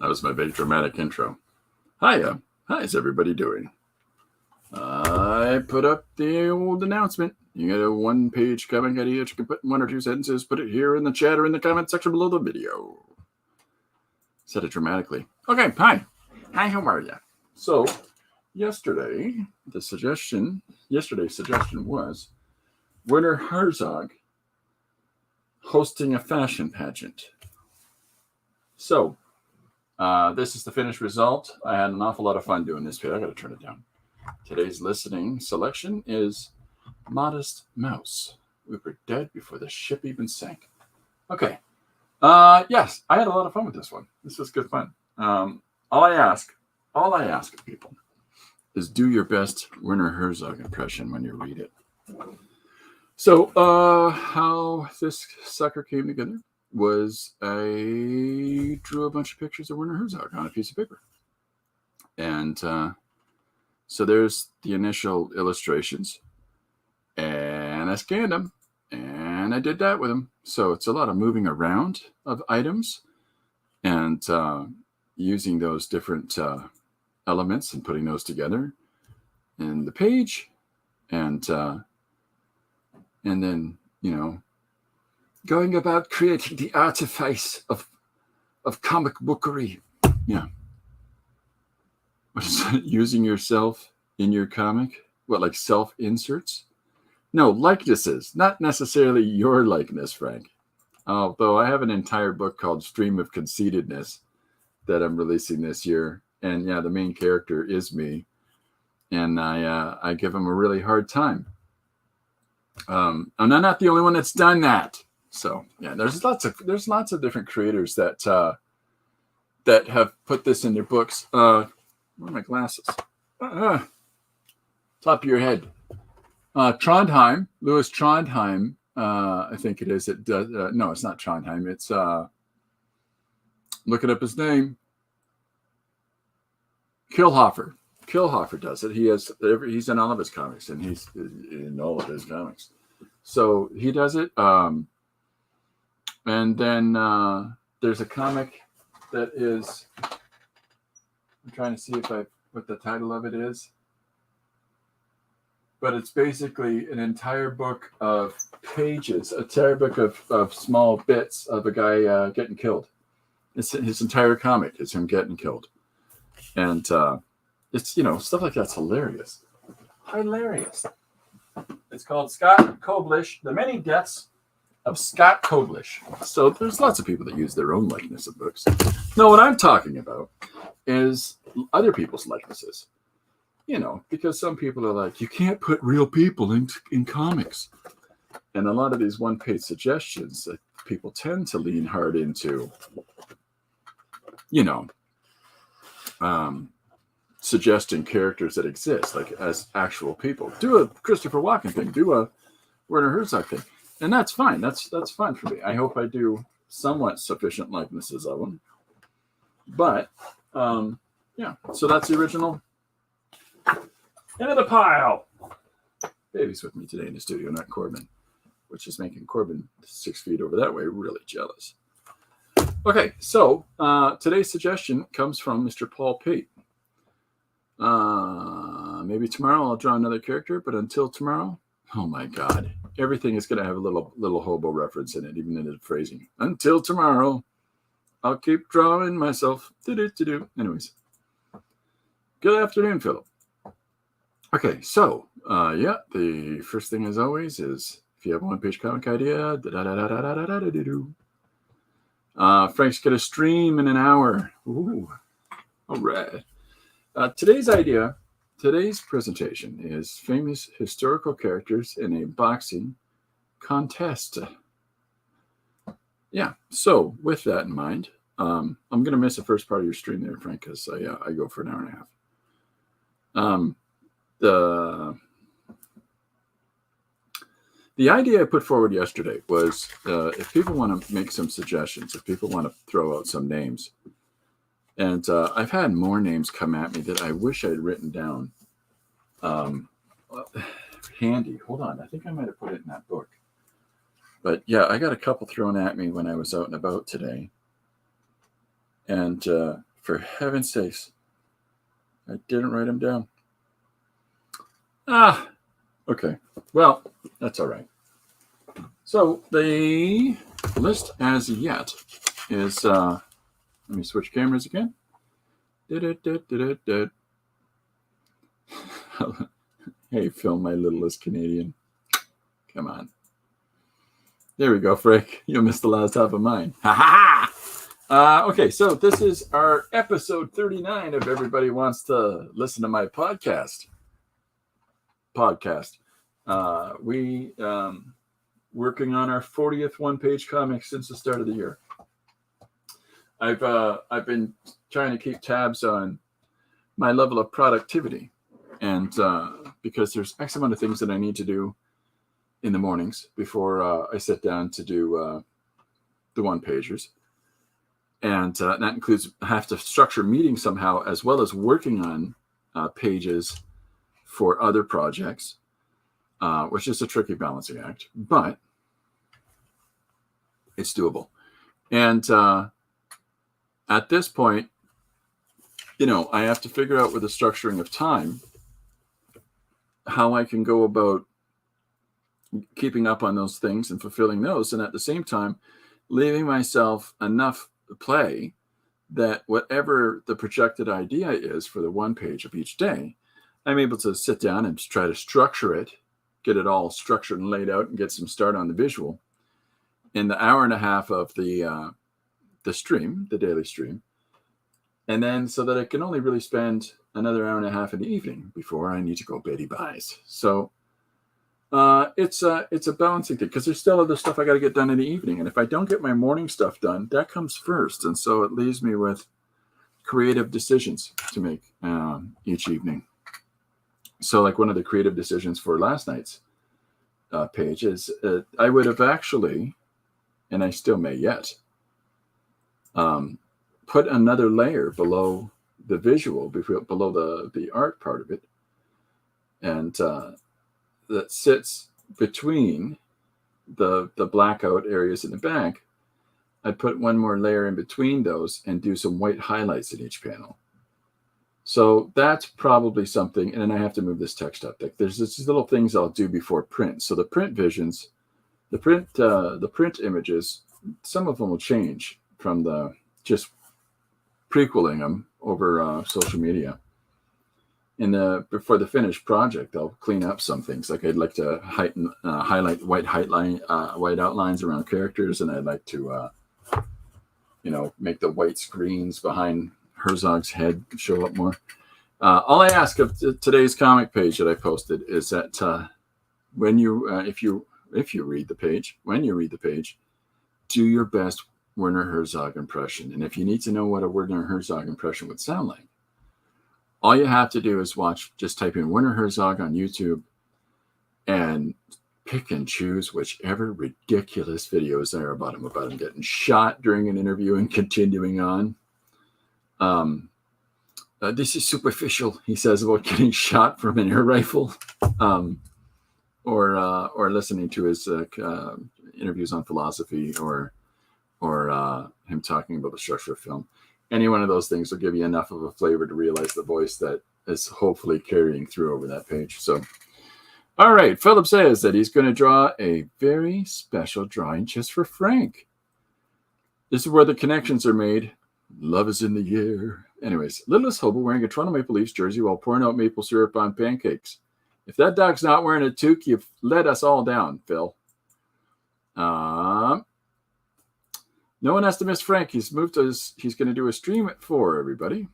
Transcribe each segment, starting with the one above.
That was my big dramatic intro. Hiya. How's everybody doing? I put up the old announcement. You get a one-page comic idea that you can put in 1 or 2 sentences. Put it here in the chat or in the comment section below the video. Said it dramatically. Okay, hi. Hi, how are you? So, yesterday's suggestion was Werner Herzog hosting a fashion pageant. So, this is the finished result. I had an awful lot of fun doing this video. I got to turn it down. Today's listening selection is Modest Mouse. We were dead before the ship even sank. Okay. Yes, I had a lot of fun with this one. This was good fun. All I ask of people is do your best Werner Herzog impression when you read it. So, how this sucker came together was I drew a bunch of pictures of Werner Herzog on a piece of paper. And so there's the initial illustrations. And I scanned them. And I did that with them. So it's a lot of moving around of items. And using those different elements and putting those together in the page. And then, going about creating the artifice of comic bookery. Yeah. What is that? Using yourself in your comic? What, like self-inserts? No, likenesses. Not necessarily your likeness, Frank. Although I have an entire book called Stream of Conceitedness that I'm releasing this year. And yeah, the main character is me. And I give him a really hard time. I'm not the only one that's done that. So yeah, there's lots of different creators that have put this in their books. Where are my glasses? Top of your head. Trondheim, Louis Trondheim. I think it is. It does. No, it's not Trondheim. It's looking up his name. Killhofer. Killhofer does it. He's in all of his comics, and he's in all of his comics. So he does it. And then there's a comic that is. I'm trying to see what the title of it is. But it's basically an entire book of pages, a entire book of small bits of a guy getting killed. It's his entire comic is him getting killed, and it's stuff like that's hilarious. Hilarious. It's called Scott Koblish: The Many Deaths of Scott Koblish. So there's lots of people that use their own likeness of books. No, what I'm talking about is other people's likenesses. Because some people are like, you can't put real people in comics. And a lot of these one-page suggestions that people tend to lean hard into, suggesting characters that exist, like as actual people. Do a Christopher Walken thing. Do a Werner Herzog thing. And that's fine. That's fine for me. I hope I do somewhat sufficient likenesses of them. But, yeah. So that's the original. Into the pile. Baby's with me today in the studio, not Corbin, which is making Corbin 6 feet over that way really jealous. Okay, so today's suggestion comes from Mr. Paul Pate. Maybe tomorrow I'll draw another character, but until tomorrow, oh my God, everything is going to have a little hobo reference in it, even in the phrasing. Until tomorrow, I'll keep drawing myself. Anyways, good afternoon, Philip. Okay, so, the first thing as always is if you have a one-page comic idea, Frank's got a stream in an hour. Ooh, all right. Today's presentation is famous historical characters in a boxing contest. Yeah, so with that in mind, I'm going to miss the first part of your stream there, Frank, because I go for an hour and a half. The idea I put forward yesterday was if people want to make some suggestions, if people want to throw out some names, and I've had more names come at me that I wish I'd written down. Handy. Hold on. I think I might have put it in that book. But yeah, I got a couple thrown at me when I was out and about today. And For heaven's sakes. I didn't write them down. Okay. Well, that's all right. So the list as yet is, let me switch cameras again. Hey, Phil, my littlest Canadian. Come on. There we go, Frick. You missed the last half of mine. Ha ha ha! Okay, so this is our episode 39 of Everybody Wants to Listen to My Podcast. We working on our 40th one-page comic since the start of the year. I've been trying to keep tabs on my level of productivity, and because there's X amount of things that I need to do in the mornings before I sit down to do the one-pagers, and that includes I have to structure meetings somehow as well as working on pages for other projects, which is a tricky balancing act, but it's doable. And at this point, I have to figure out with the structuring of time how I can go about keeping up on those things and fulfilling those, and at the same time leaving myself enough play that whatever the projected idea is for the one page of each day, I'm able to sit down and try to structure it, get it all structured and laid out, and get some start on the visual in the hour and a half of the stream, the daily stream, and then so that I can only really spend another hour and a half in the evening before I need to go Betty Buys. So it's a balancing thing because there's still other stuff I got to get done in the evening, and if I don't get my morning stuff done, that comes first, and so it leaves me with creative decisions to make each evening. So like one of the creative decisions for last night's page is I would have actually, and I still may yet, put another layer below the visual, below the art part of it, and that sits between the blackout areas in the back. I'd put one more layer in between those and do some white highlights in each panel. So that's probably something, and then I have to move this text up. There's these little things I'll do before print. So the print visions, the print images, some of them will change from the just prequeling them over social media. Before the finished project, I'll clean up some things. Like I'd like to highlight white outlines around characters, and I'd like to make the white screens behind Herzog's head show up more. All I ask of today's comic page that I posted is that when if you read the page, do your best Werner Herzog impression. And if you need to know what a Werner Herzog impression would sound like, all you have to do is just type in Werner Herzog on YouTube and pick and choose whichever ridiculous videos there are about him getting shot during an interview and continuing on. This is superficial, he says, about getting shot from an air rifle, or listening to his interviews on philosophy, or him talking about the structure of film. Any one of those things will give you enough of a flavor to realize the voice that is hopefully carrying through over that page. So, all right, Philip says that he's going to draw a very special drawing just for Frank. This is where the connections are made. Love is in the air. Anyways, littlest hobo wearing a Toronto Maple Leafs jersey while pouring out maple syrup on pancakes. If that dog's not wearing a toque, you've let us all down, Phil. No one has to miss Frank. He's going to do a stream at 4, everybody.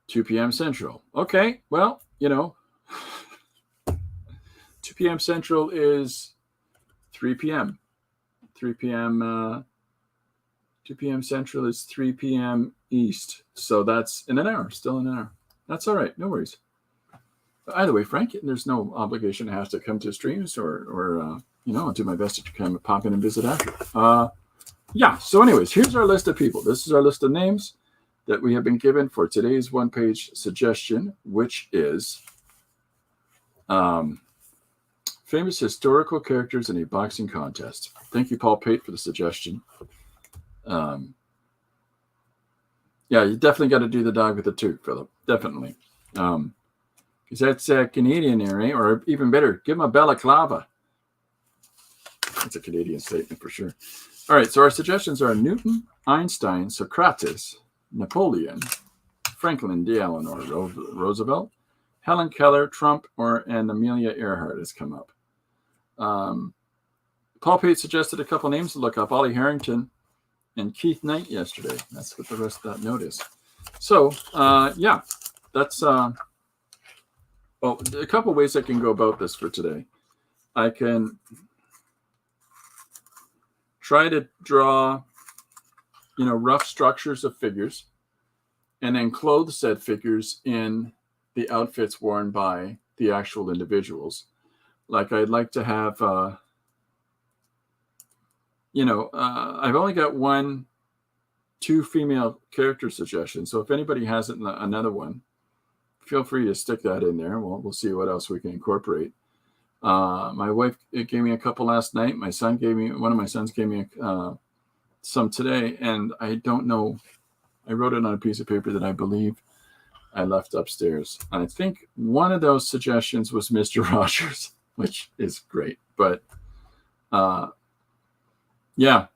2 p.m. Central. Okay, well, 2 p.m. Central is 3 p.m. 3 p.m. 2 p.m. Central is 3 p.m. East. So that's in an hour, still in an hour. That's all right. No worries. Either way, Frank, there's no obligation to have to come to streams or I'll do my best to kind of pop in and visit after. Yeah. So anyways, here's our list of people. This is our list of names that we have been given for today's one-page suggestion, which is famous historical characters in a boxing contest. Thank you, Paul Pate, for the suggestion. Yeah, you definitely got to do the dog with the toque, Philip. Definitely. Because that's Canadian there, eh? Or even better, give him a balaclava. That's a Canadian statement for sure. All right, so our suggestions are Newton, Einstein, Socrates, Napoleon, Franklin Delano Roosevelt, Helen Keller, Trump, and Amelia Earhart has come up. Paul Pate suggested a couple names to look up, Ollie Harrington and Keith Knight yesterday. That's what the rest of that note is. So, yeah, that's a couple ways I can go about this for today. I can try to draw, rough structures of figures and then clothe said figures in the outfits worn by the actual individuals. Like I'd like to have, I've only got 2 female character suggestions. So if anybody has another one, feel free to stick that in there. We'll see what else we can incorporate. My wife gave me a couple last night. One of my sons gave me some today, and I don't know. I wrote it on a piece of paper that I believe I left upstairs. And I think one of those suggestions was Mr. Rogers, which is great. But yeah.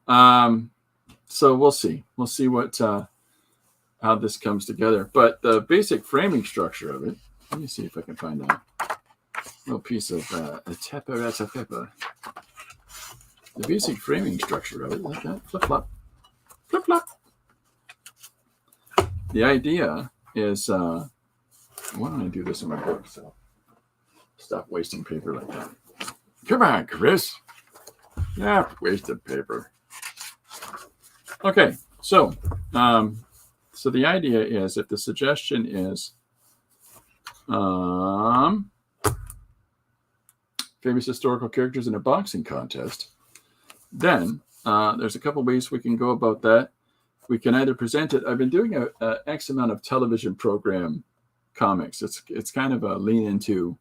So we'll see. We'll see what how this comes together. But the basic framing structure of it. Let me see if I can find a little piece of a pepper. The basic framing structure of it, like that, flip flop. The idea is, why don't I do this in my book? So stop wasting paper like that. Come on, Chris. Yeah, wasted paper. Okay, so the idea is, if the suggestion is famous historical characters in a boxing contest, then there's a couple ways we can go about that. We can either present it. I've been doing a X amount of television program comics. It's kind of a lean into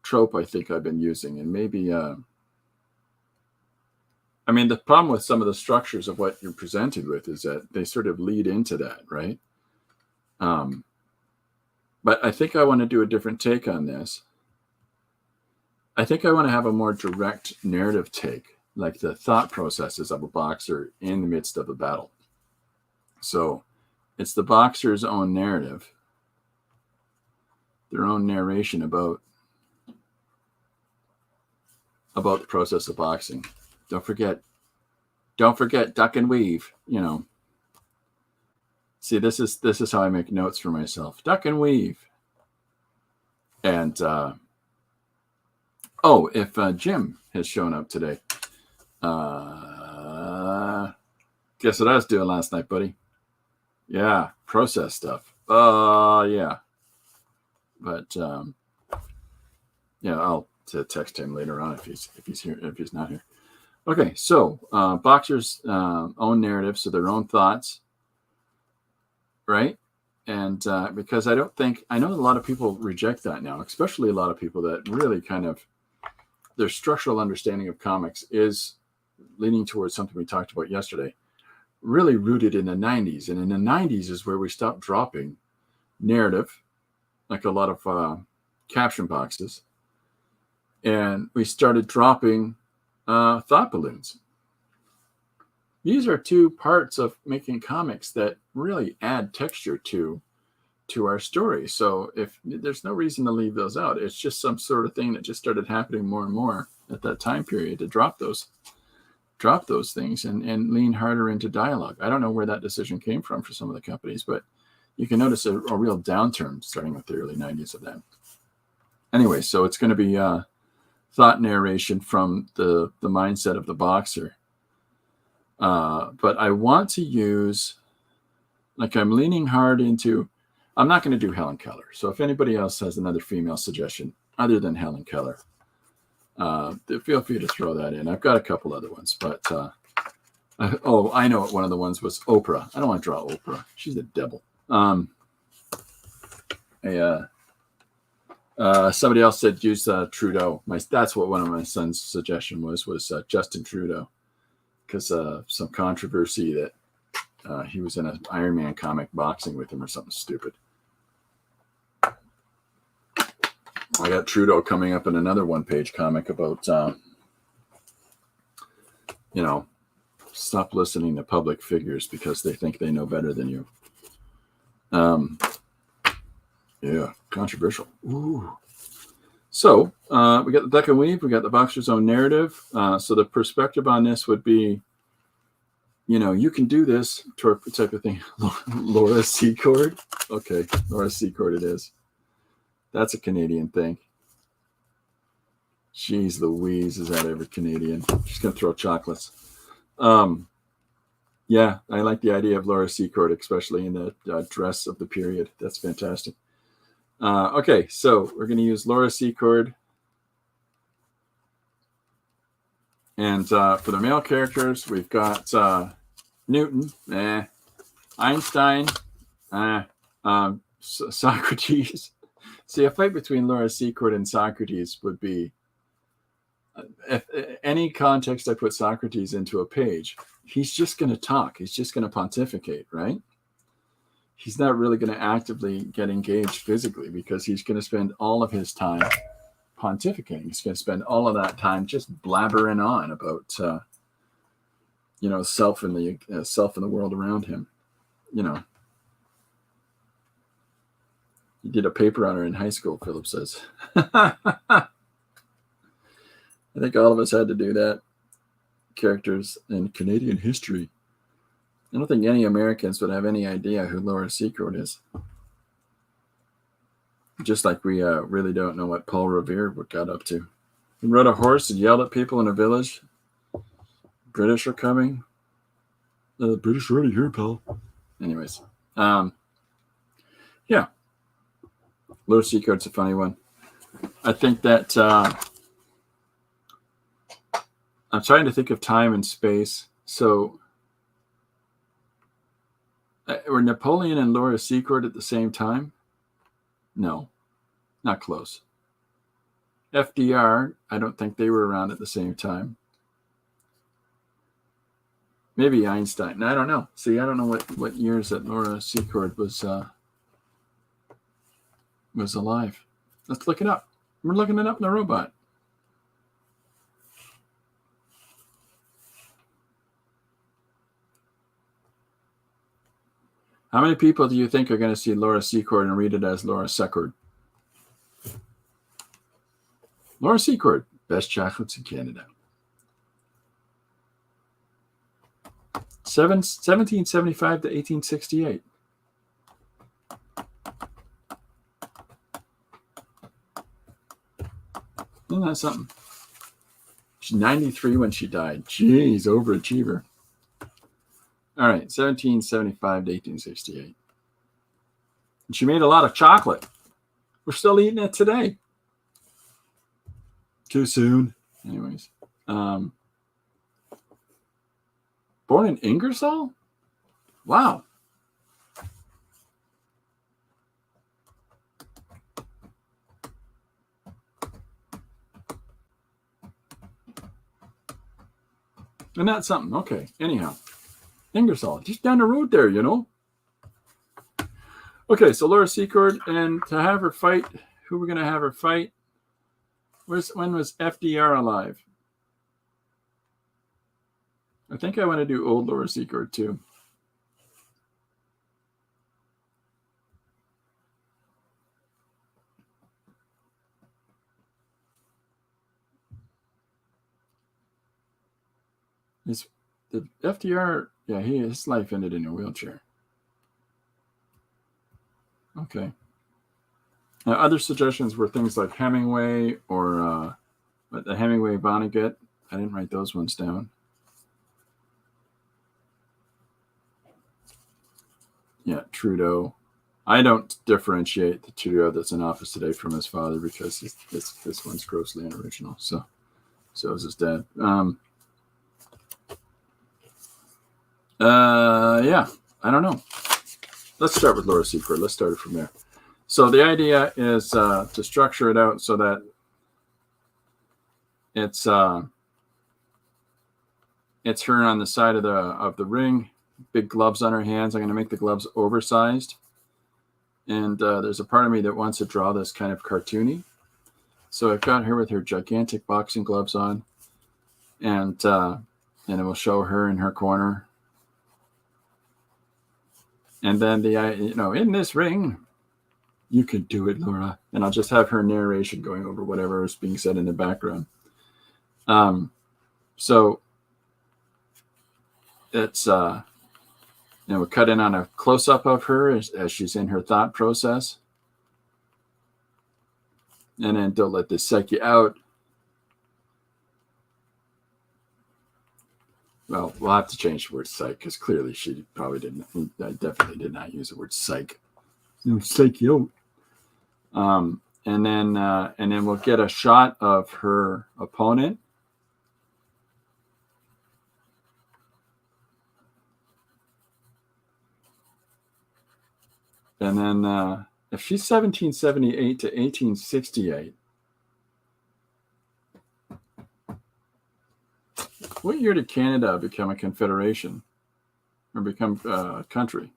trope I think I've been using, and maybe the problem with some of the structures of what you're presented with is that they sort of lead into that, right? But I think I want to do a different take on this. I think I want to have a more direct narrative take, like the thought processes of a boxer in the midst of a battle. So it's the boxer's own narrative, their own narration about the process of boxing. Don't forget, duck and weave, See, this is how I make notes for myself. Duck and weave. And, if Jim has shown up today, guess what I was doing last night, buddy? Yeah, process stuff. Yeah. But, I'll text him later on if he's here, if he's not here. Okay, so boxers' own narrative, so their own thoughts, right? And because I know a lot of people reject that now, especially a lot of people that really kind of, their structural understanding of comics is leaning towards something we talked about yesterday, really rooted in the 90s. And in the 90s is where we stopped dropping narrative, like a lot of caption boxes, and we started dropping thought balloons. These are 2 parts of making comics that really add texture to our story. So if there's no reason to leave those out, it's just some sort of thing that just started happening more and more at that time period to drop those things and lean harder into dialogue. I don't know where that decision came from for some of the companies, but you can notice a real downturn starting with the early 90s of that. Anyway, so it's going to be thought narration from the mindset of the boxer. But I want to use, I'm leaning hard into, I'm not going to do Helen Keller. So if anybody else has another female suggestion other than Helen Keller, feel free to throw that in. I've got a couple other ones, but I know what one of the ones was. Oprah. I don't want to draw Oprah. She's a devil. Somebody else said use Trudeau. That's what one of my son's suggestion was Justin Trudeau, because some controversy that he was in an Iron Man comic boxing with him or something stupid. I got Trudeau coming up in another one-page comic about, stop listening to public figures because they think they know better than you. Yeah, controversial. Ooh. So we got the Duck and Weave, we got the Boxer's Own narrative. So the perspective on this would be, you can do this type of thing. Laura Secord. Okay, Laura Secord it is. That's a Canadian thing. Jeez Louise, is that ever Canadian? She's going to throw chocolates. Yeah, I like the idea of Laura Secord, especially in the dress of the period. That's fantastic. Okay, so we're going to use Laura Secord. And for the male characters, we've got Newton, Einstein, Socrates. See, a fight between Laura Secord and Socrates would be, if any context I put Socrates into a page, he's just going to talk. He's just going to pontificate, right? He's not really going to actively get engaged physically because he's going to spend all of his time pontificating. He's going to spend all of that time just blabbering on about, self and the world around him. He did a paper on her in high school, Philip says. I think all of us had to do that. Characters in Canadian history. I don't think any Americans would have any idea who Laura Secord is. Just like we really don't know what Paul Revere got up to. He rode a horse and yelled at people in a village. British are coming. The British are already here, pal. Anyways. Yeah. Laura Secord's a funny one. I think that I'm trying to think of time and space. So were Napoleon and Laura Secord at the same time? No, not close. FDR, I don't think they were around at the same time. Maybe Einstein. I don't know. See, I don't know what years that Laura Secord was alive. Let's look it up. We're looking it up in the robot. How many people do you think are going to see Laura Secord and read it as Laura Secord? Laura Secord, best chocolates in Canada. 1775 to 1868. Isn't that something? She's 93 when she died. Jeez, overachiever. All right, 1775 to 1868. And she made a lot of chocolate. We're still eating it today. Too soon. Anyways. Born in Ingersoll? Wow. And that's something. Okay, anyhow. Ingersoll, just down the road there, Okay, so Laura Secord, and to have her fight, who we're going to have her fight? When was FDR alive? I think I want to do old Laura Secord too. The FDR, yeah, his life ended in a wheelchair. Okay. Now, other suggestions were things like Hemingway or the Hemingway Vonnegut. I didn't write those ones down. Yeah, Trudeau. I don't differentiate the Trudeau that's in office today from his father because this one's grossly unoriginal. So is his dad. Yeah, I don't know. Let's start with Laura Secord. Let's start it from there. So the idea is to structure it out so that it's her on the side of the ring big gloves on her hands. I'm going to make the gloves oversized. And there's a part of me that wants to draw this kind of cartoony. So I've got her with her gigantic boxing gloves on. And it will show her in her corner. And then in this ring, you can do it, Laura. And I'll just have her narration going over whatever is being said in the background. So it's, we'll cut in on a close-up of her as she's in her thought process. And then don't let this psych you out. Well, we'll have to change the word psych because clearly she probably definitely did not use the word psych. No, psych you out. And then we'll get a shot of her opponent. And then if she's 1778 to 1868, what year did Canada become a confederation or become a country?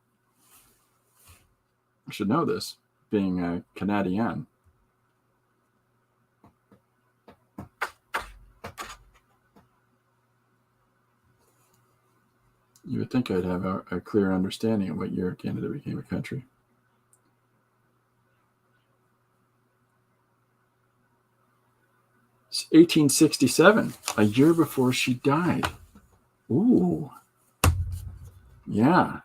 I should know this, being a Canadian. You would think I'd have a clear understanding of what year Canada became a country. It's 1867, a year before she died. Ooh. Yeah.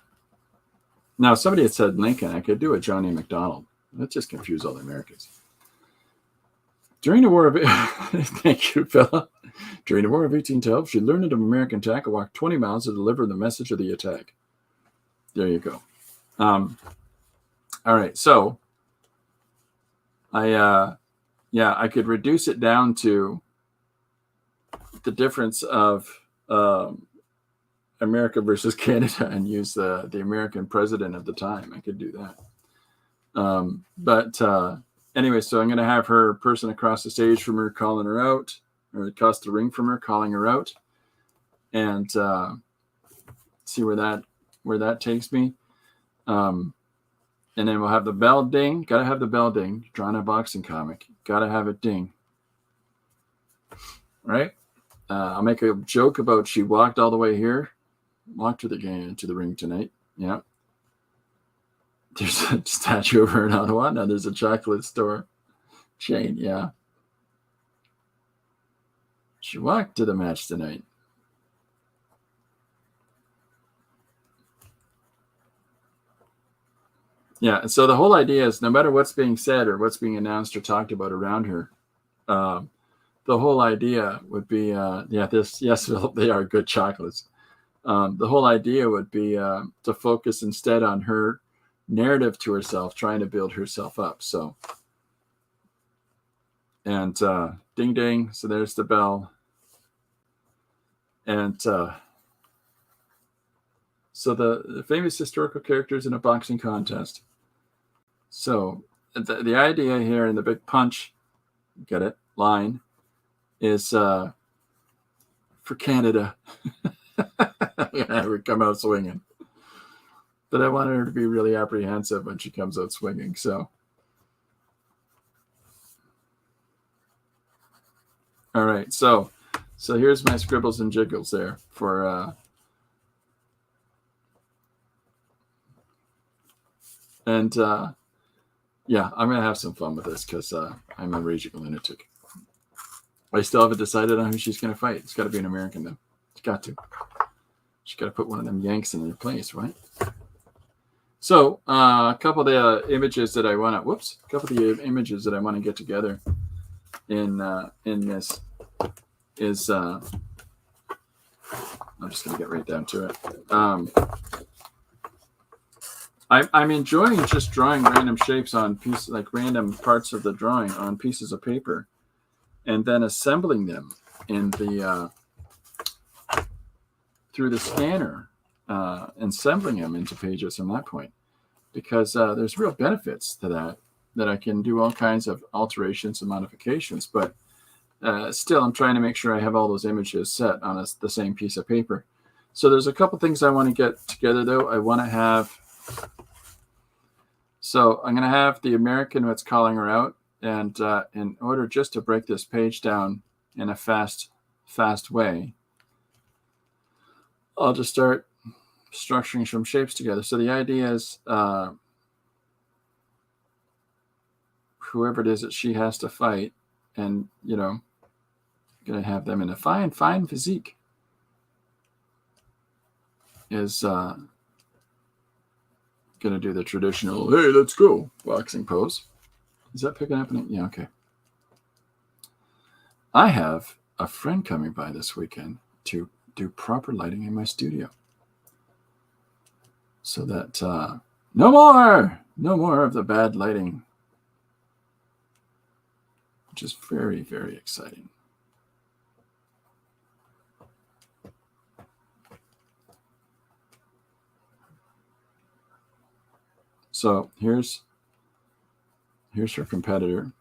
Now, somebody had said Lincoln. I could do a John A. MacDonald. That just confused all the Americans. During the War of... Thank you, Philip. During the War of 1812, she learned of American attack and walked 20 miles to deliver the message of the attack. There you go. All right, so I could reduce it down to the difference of America versus Canada and use the American president of the time. I could do that. But anyway, so I'm going to have her person across the stage from her calling her out, or across the ring from her calling her out, and see where that takes me. And then we'll have the bell ding. Got to have the bell ding. Drawing a boxing comic. Got to have it ding. Right? I'll make a joke about she walked all the way here. Walked to the ring tonight. Yeah. There's a statue of her in Ottawa. Now there's a chocolate store chain. Yeah. She walked to the match tonight. Yeah, and so the whole idea is no matter what's being said or what's being announced or talked about around her, the whole idea would be, yes, they are good chocolates. The whole idea would be to focus instead on her narrative to herself, trying to build herself up. So, and ding, ding. So there's the bell. And so the famous historical characters in a boxing contest. So the idea here in the big punch, get it, line, is for Canada. I would come out swinging. But I wanted her to be really apprehensive when she comes out swinging. So, all right. So here's my scribbles and jiggles there for yeah, I'm going to have some fun with this because I'm a raging lunatic. I still haven't decided on who she's going to fight. It's got to be an American, though. It's got to. She's got to put one of them Yanks in their place, right? So a couple of the images that I want to get together in this is I'm just going to get right down to it. I'm enjoying just drawing random shapes on pieces, like random parts of the drawing on pieces of paper, and then assembling them in the through the scanner, assembling them into pages from that point, because there's real benefits to that I can do all kinds of alterations and modifications, but still I'm trying to make sure I have all those images set on the same piece of paper. So there's a couple things I want to get together, though. I want to have, so I'm going to have the American what's calling her out. And in order just to break this page down in a fast way, I'll just start structuring some shapes together. So the idea is whoever it is that she has to fight, and, you know, going to have them in a fine physique, is going to do the traditional, hey, let's go, boxing pose. Is that picking up? Yeah, okay. I have a friend coming by this weekend to do proper lighting in my studio. So that no more of the bad lighting, which is very, very exciting. So here's her competitor.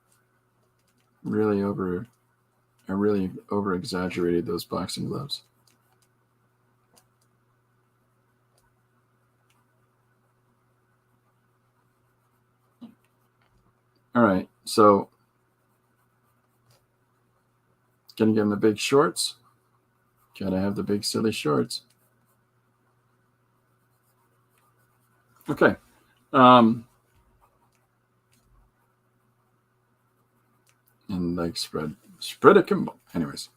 Really over exaggerated those boxing gloves. All right, so gonna give him the big shorts. Gotta have the big silly shorts. Okay. And like spread it Kimball. Anyways,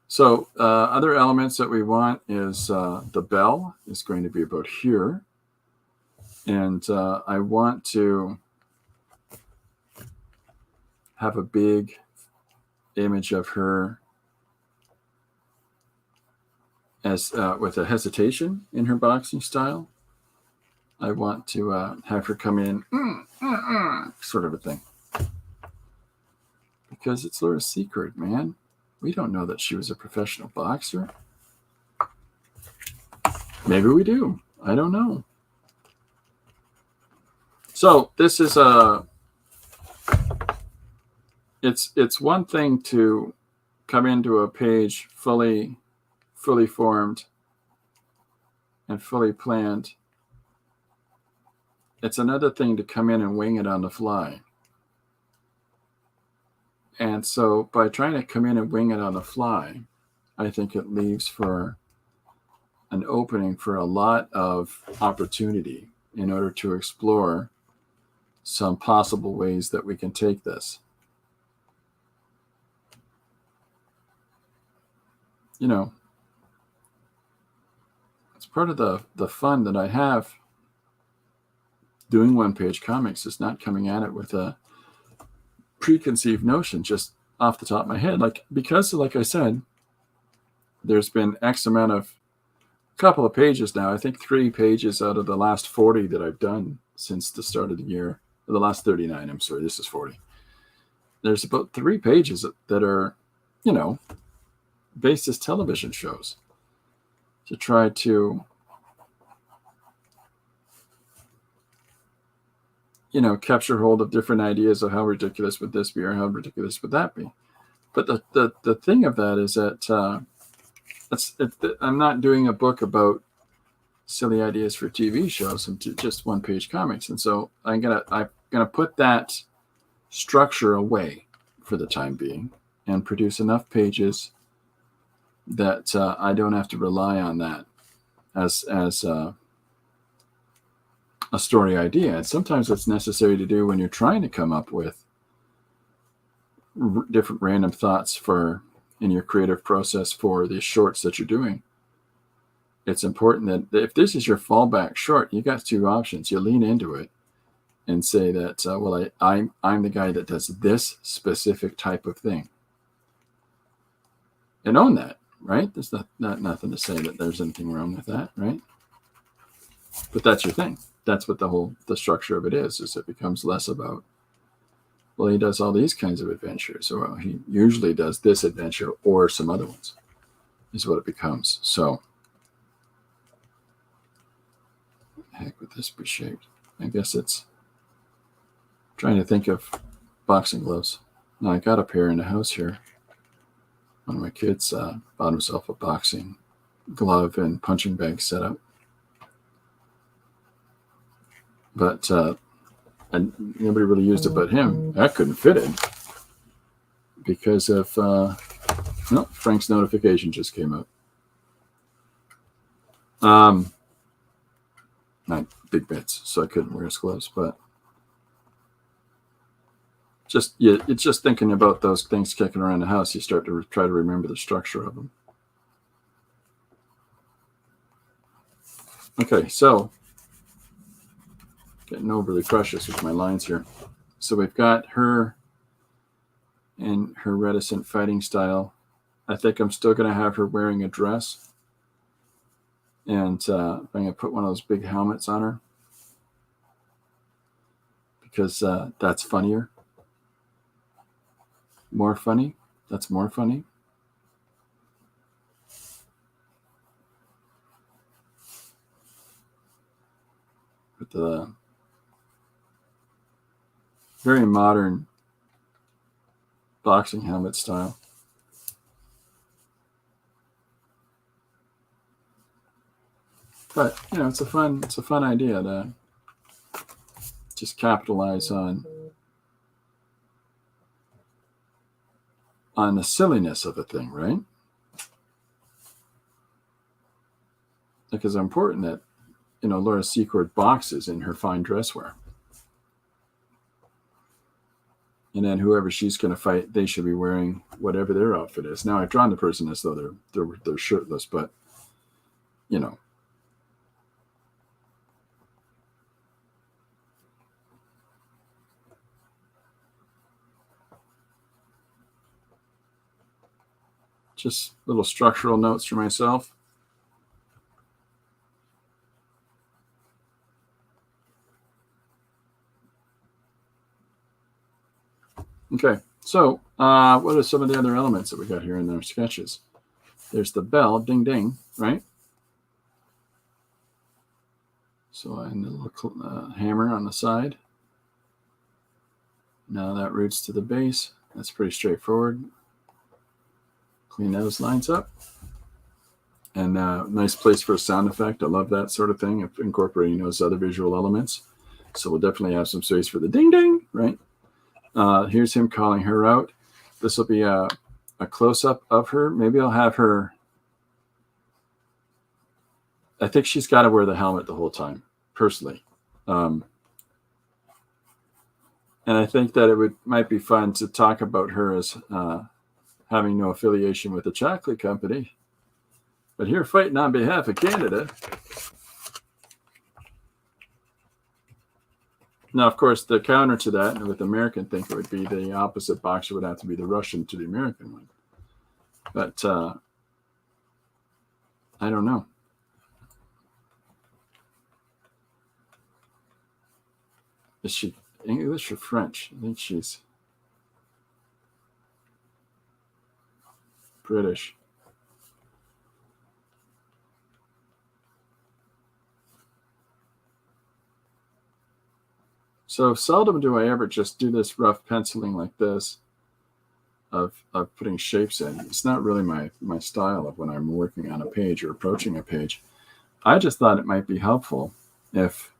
so other elements that we want is the bell is going to be about here, and I want to have a big image of her as with a hesitation in her boxing style. I want to have her come in sort of a thing. Because it's Laura's secret, man. We don't know that she was a professional boxer. Maybe we do. I don't know. So this is it's one thing to come into a page fully formed and fully planned. It's another thing to come in and wing it on the fly. And so by trying to come in and wing it on the fly, I think it leaves for an opening for a lot of opportunity in order to explore some possible ways that we can take this. You know, it's part of the fun that I have doing one-page comics, is not coming at it with a preconceived notion just off the top of my head, because like I said, there's been X amount of couple of pages now. I think 3 pages out of the last 40 that I've done since the start of the year, or the last 39. I'm sorry, this is 40. There's about 3 pages that are, you know, based as television shows to try to, you know, capture hold of different ideas of how ridiculous would this be or how ridiculous would that be. But the thing of that is that I'm not doing a book about silly ideas for TV shows and just one-page comics, and so I'm gonna put that structure away for the time being and produce enough pages that I don't have to rely on that as a story idea. And sometimes it's necessary to do when you're trying to come up with different random thoughts in your creative process for the shorts that you're doing. It's important that if this is your fallback short, you got 2 options. You lean into it and say that, well, I'm the guy that does this specific type of thing, and own that, right? There's not nothing to say that there's anything wrong with that, right? But that's your thing. That's what the structure of it is it becomes less about, well, he does all these kinds of adventures, or he usually does this adventure or some other ones, is what it becomes. So, heck would this be shaped? I guess it's trying to think of boxing gloves. Now, I got a pair in the house here. One of my kids bought himself a boxing glove and punching bag setup. But and nobody really used it but him. That couldn't fit in because of no, Frank's notification just came up. Not big bits, so I couldn't wear his gloves, but just it's just thinking about those things kicking around the house. You start to try to remember the structure of them. Okay, so getting overly precious with my lines here. So we've got her in her reticent fighting style. I think I'm still going to have her wearing a dress. And I'm going to put one of those big helmets on her because that's funnier. More funny. That's more funny. With the very modern boxing helmet style. But it's a fun idea to just capitalize on the silliness of a thing, right? Because it's important that Laura Secord boxes in her fine dress wear. And then whoever she's going to fight, they should be wearing whatever their outfit is. Now I've drawn the person as though they're shirtless, but just little structural notes for myself. Okay, so what are some of the other elements that we got here in our sketches? There's the bell, ding, ding, right? So and the little hammer on the side. Now that roots to the base. That's pretty straightforward. Clean those lines up. And nice place for a sound effect. I love that sort of thing, of incorporating those other visual elements. So we'll definitely have some space for the ding, ding, right? Here's him calling her out. This will be a close-up of her. Maybe I'll have her. I think she's got to wear the helmet the whole time, personally. And I think that it might be fun to talk about her as having no affiliation with the chocolate company, but here fighting on behalf of Canada. Now, of course, the counter to that, and with the American thing, it would be the opposite boxer would have to be the Russian to the American one. But I don't know. Is she English or French? I think she's British. So seldom do I ever just do this rough penciling like this of putting shapes in. It's not really my style of when I'm working on a page or approaching a page. I just thought it might be helpful if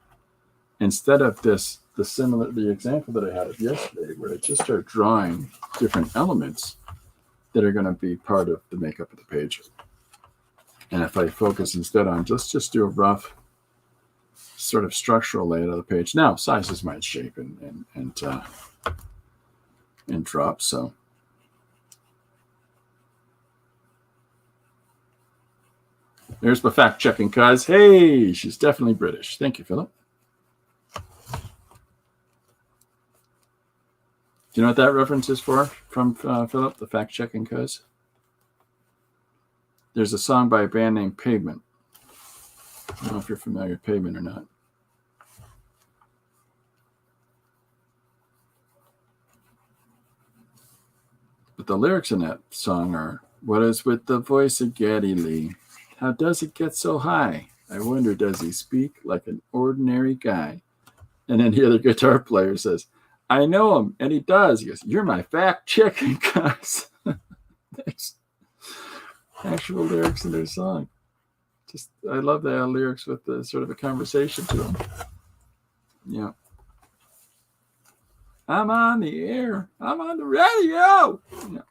instead of the example that I had of yesterday, where I just start drawing different elements that are going to be part of the makeup of the page. And if I focus instead on just do a rough sort of structural layout of the page. Now, sizes might shape and drop, so. There's my fact-checking cuz. Hey, she's definitely British. Thank you, Philip. Do you know what that reference is for from Philip, the fact-checking cuz? There's a song by a band named Pavement. I don't know if you're familiar with Pavement or not. But the lyrics in that song are, "What is with the voice of Geddy Lee? How does it get so high? I wonder, does he speak like an ordinary guy?" And then the other guitar player says, "I know him," and he does. He goes, "You're my fact-checking cuz." There's actual lyrics in their song. Just I love the lyrics with the sort of a conversation to them. Yeah. I'm on the air. I'm on the radio. Yeah.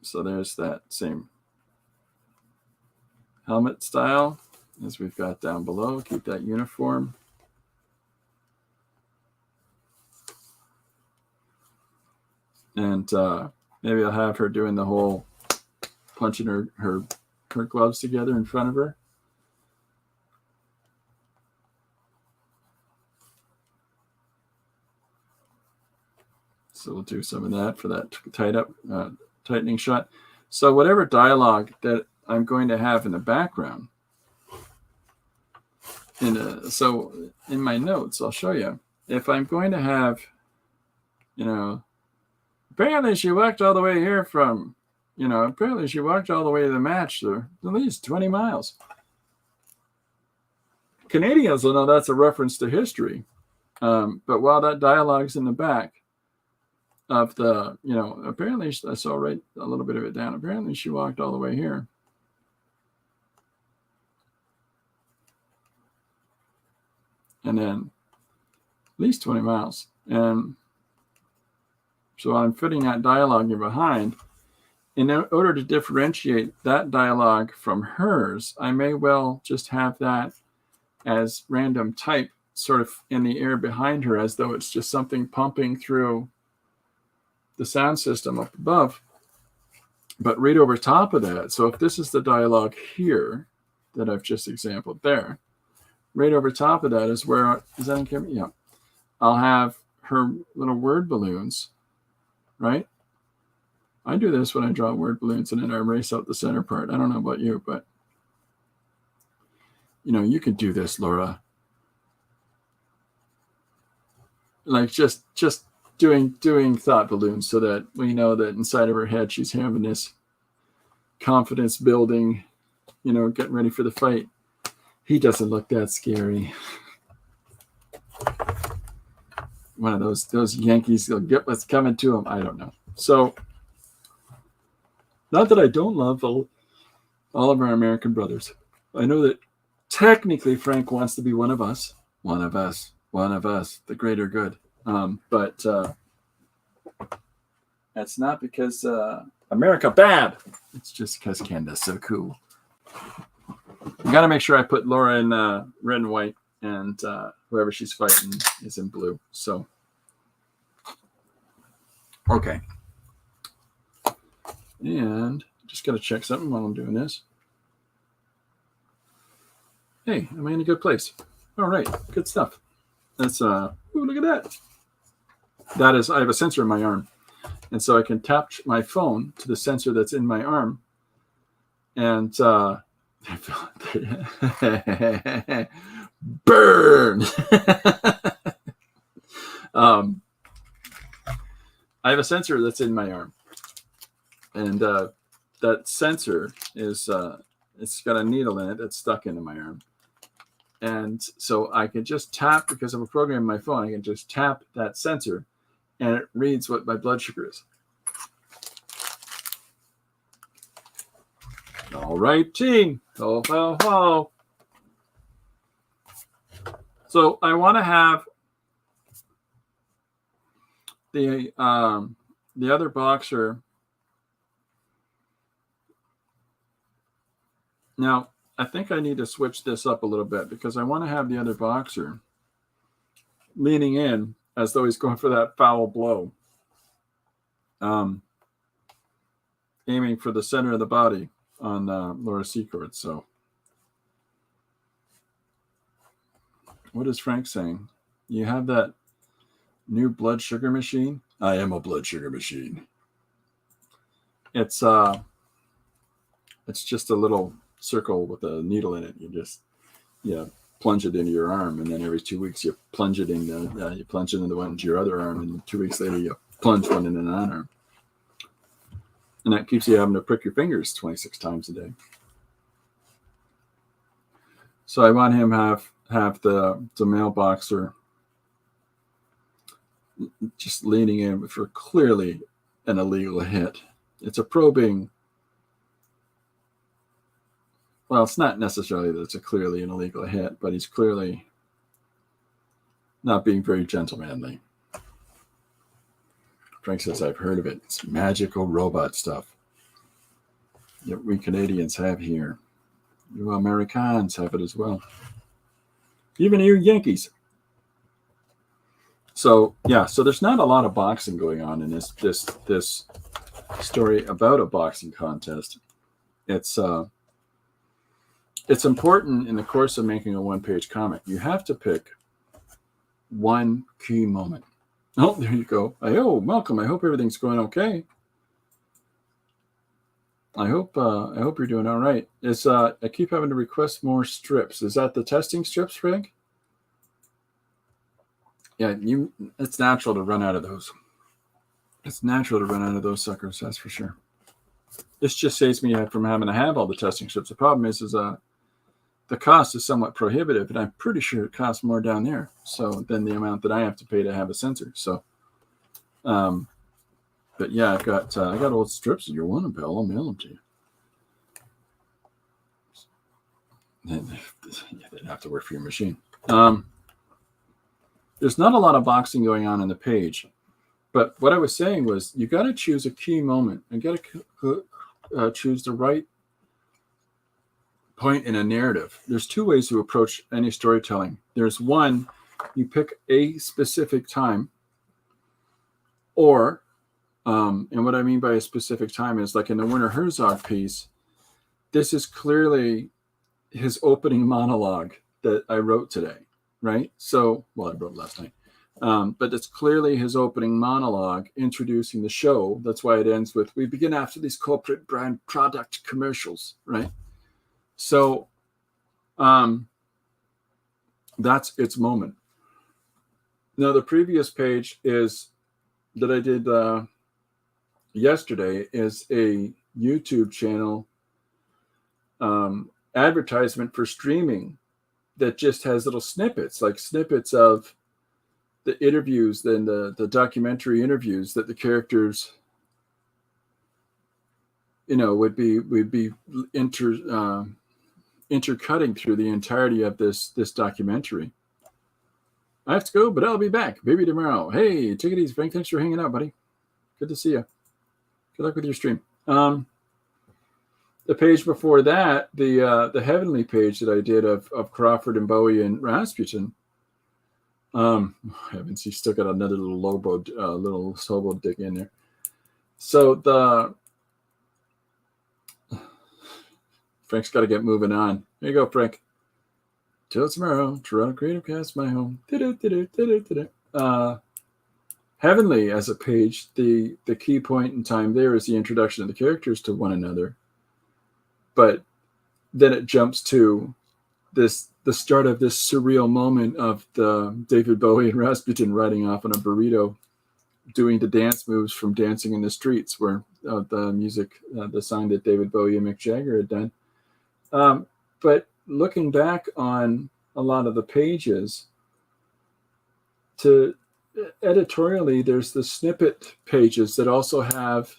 So there's that same helmet style as we've got down below. Keep that uniform. And maybe I'll have her doing the whole punching her gloves together in front of her. So we'll do some of that for that tightening shot. So whatever dialogue that I'm going to have in the background, so in my notes, I'll show you. If I'm going to have, apparently she walked all the way here from, apparently she walked all the way to the match, at least 20 miles. Canadians will know that's a reference to history. But while that dialogue's in the back of the, apparently I saw right a little bit of it down. Apparently she walked all the way here. And then at least 20 miles. And so I'm fitting that dialogue in behind. In order to differentiate that dialogue from hers, I may well just have that as random type sort of in the air behind her, as though it's just something pumping through the sound system up above. But right over top of that, so if this is the dialogue here that I've just exampled there, right over top of that is where, is that in camera? Yeah. I'll have her little word balloons, right? I do this when I draw word balloons and then I erase out the center part. I don't know about you, but you can do this, Laura. Like just doing thought balloons so that we know that inside of her head she's having this confidence building, getting ready for the fight. He doesn't look that scary. One of those Yankees, they'll get what's coming to him. I don't know. So, not that I don't love all of our American brothers. I know that technically Frank wants to be one of us, the greater good. But that's not because America bad. It's just because Canada's so cool. I got to make sure I put Laura in red and white, and whoever she's fighting is in blue. So, okay. And just got to check something while I'm doing this. Hey, am I in a good place? All right, good stuff. That's ooh, look at that. That is, I have a sensor in my arm, and so I can tap my phone to the sensor that's in my arm, and burn. I have a sensor that's in my arm, and that sensor is it's got a needle in it that's stuck into my arm. And so I can just tap, because of a program in my phone, I can just tap that sensor and it reads what my blood sugar is. All right, team. Ho, ho, ho. So I want to have the other boxer. Now, I think I need to switch this up a little bit, because I want to have the other boxer leaning in as though he's going for that foul blow, aiming for the center of the body on Laura Secord. So what is Frank saying? You have that new blood sugar machine? I am a blood sugar machine. It's just a little circle with a needle in it. You just plunge it into your arm, and then every 2 weeks you plunge it into the one into your other arm, and 2 weeks later you plunge one in an arm, and that keeps you having to prick your fingers 26 times a day. So I want him have the male boxer just leaning in for clearly an illegal hit, It's a probing. Well, it's not necessarily that it's a clearly an illegal hit, but he's clearly not being very gentlemanly. Frank says, I've heard of it. It's magical robot stuff that we Canadians have here. You Americans have it as well. Even you Yankees. So, yeah, so there's not a lot of boxing going on in this story about a boxing contest. It's important in the course of making a one-page comic. You have to pick one key moment. Oh, there you go. Oh, Malcolm, I hope everything's going okay. I hope you're doing all right. I keep having to request more strips. Is that the testing strips, Frank? Yeah, it's natural to run out of those. It's natural to run out of those suckers, that's for sure. This just saves me from having to have all the testing strips. The problem is the cost is somewhat prohibitive, and I'm pretty sure it costs more down there than the amount that I have to pay to have a sensor. So, but yeah, I got old strips. If you want them, pal, I'll mail them to you. They'd have to work for your machine. There's not a lot of boxing going on the page, but what I was saying was you got to choose a key moment and got to choose the right point in a narrative. There's two ways to approach any storytelling. There's one, you pick a specific time, or and what I mean by a specific time is like in the Werner Herzog piece, this is clearly his opening monologue that I wrote today, right? So, well, I wrote last night, but it's clearly his opening monologue introducing the show. That's why it ends with, we begin after these corporate brand product commercials, right? So that's its moment. Now, the previous page that I did yesterday is a YouTube channel advertisement for streaming that just has little snippets, like snippets of the interviews, then the documentary interviews that the characters, would be intercutting through the entirety of this documentary. I have to go, but I'll be back. Maybe tomorrow. Hey, take it easy, Frank. Thanks for hanging out, buddy. Good to see you. Good luck with your stream. The page before that, the heavenly page that I did of Crawford and Bowie and Rasputin. Heavens, he's still got another little little hobo dick in there. So Frank's got to get moving on. Here you go, Frank. Till tomorrow, Toronto Creative Cast, my home. Heavenly as a page, the key point in time there is the introduction of the characters to one another. But then it jumps to the start of this surreal moment of the David Bowie and Rasputin riding off on a burrito, doing the dance moves from Dancing in the Streets, where the music, the song that David Bowie and Mick Jagger had done. But looking back on a lot of the pages, editorially, there's the snippet pages that also have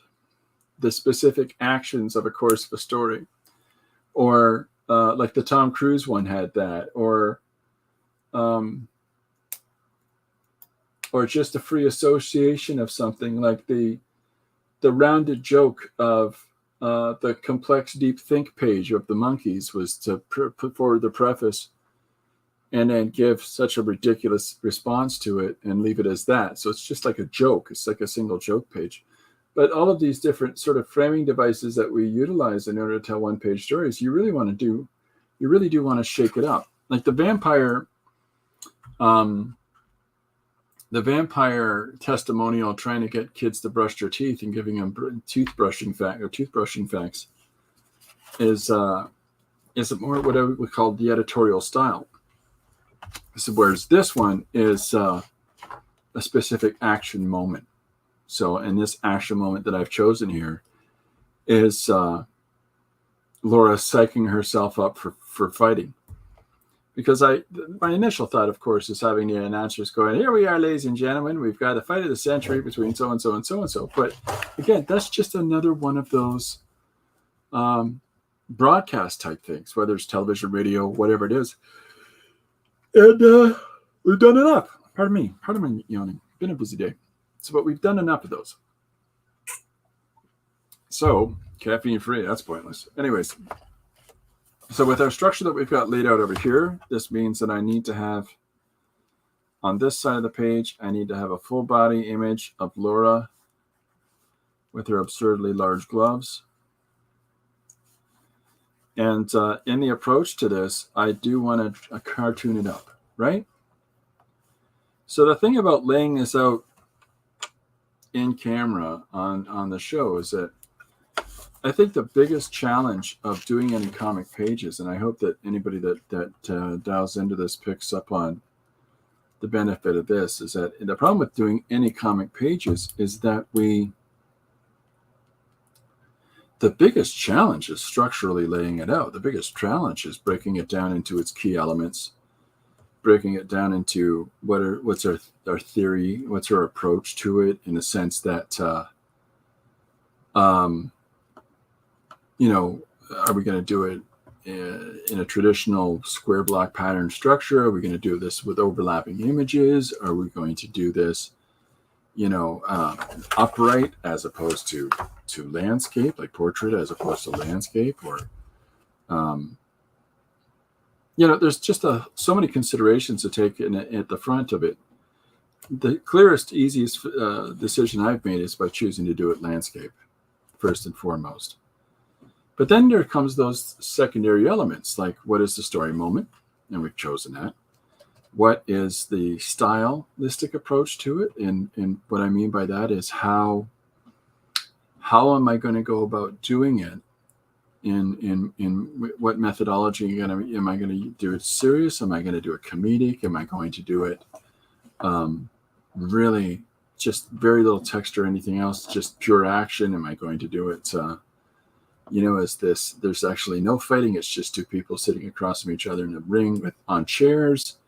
the specific actions of a course of a story, or like the Tom Cruise one had that, or just a free association of something, like the rounded joke of the complex deep think page of the Monkees was to put forward the preface and then give such a ridiculous response to it and leave it as that. So it's just like a joke. It's like a single joke page. But all of these different sort of framing devices that we utilize in order to tell one-page stories, you really do want to shake it up. Like the vampire testimonial trying to get kids to brush their teeth and giving them toothbrushing facts is more what I would call the editorial style. So whereas this one is a specific action moment. So, and this action moment that I've chosen here is Laura psyching herself up for fighting. because my initial thought, of course, is having the announcers going, here we are, ladies and gentlemen, we've got the fight of the century between so-and-so and so-and-so. But again, that's just another one of those broadcast type things, whether it's television, radio, whatever it is. And we've done enough. Pardon me yawning. Been a busy day. But we've done enough of those. So, caffeine free, that's pointless. Anyways, so with our structure that we've got laid out over here, this means that I need to have, on this side of the page, I need to have a full body image of Laura with her absurdly large gloves. And in the approach to this, I do want to cartoon it up, right? So the thing about laying this out in camera on the show is that I think the biggest challenge of doing any comic pages, and I hope that anybody that dials into this picks up on the benefit of this, is that the problem with doing any comic pages is that the biggest challenge is structurally laying it out. The biggest challenge is breaking it down into its key elements, breaking it down into what's our theory, what's our approach to it, in the sense that, are we going to do it in a traditional square block pattern structure? Are we going to do this with overlapping images? Are we going to do this, upright as opposed to landscape, like portrait as opposed to landscape? Or, there's just so many considerations to take at the front of it. The clearest, easiest decision I've made is by choosing to do it landscape, first and foremost. But then there comes those secondary elements, like what is the story moment? And we've chosen that. What is the stylistic approach to it? And what I mean by that is how am I going to go about doing it? In what methodology am I going to do it serious? Am I going to do it comedic? Am I going to do it really just very little text or anything else, just pure action? Am I going to do it there's actually no fighting, it's just two people sitting across from each other in a ring on chairs?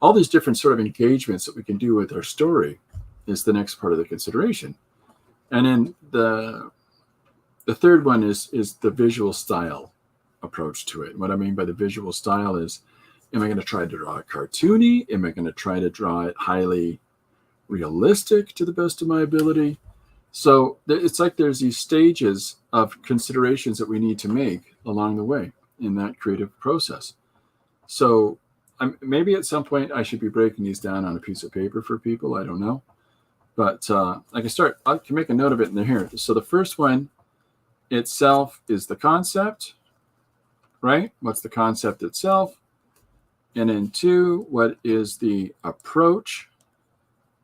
All these different sort of engagements that we can do with our story is the next part of the consideration. And then the third one is the visual style approach to it. What I mean by the visual style is, am I going to try to draw it cartoony? Am I going to try to draw it highly realistic to the best of my ability? So it's like there's these stages of considerations that we need to make along the way in that creative process. So maybe at some point I should be breaking these down on a piece of paper for people. I don't know. But I can make a note of it in here. So the first one itself is the concept, right? What's the concept itself? And then 2, what is the approach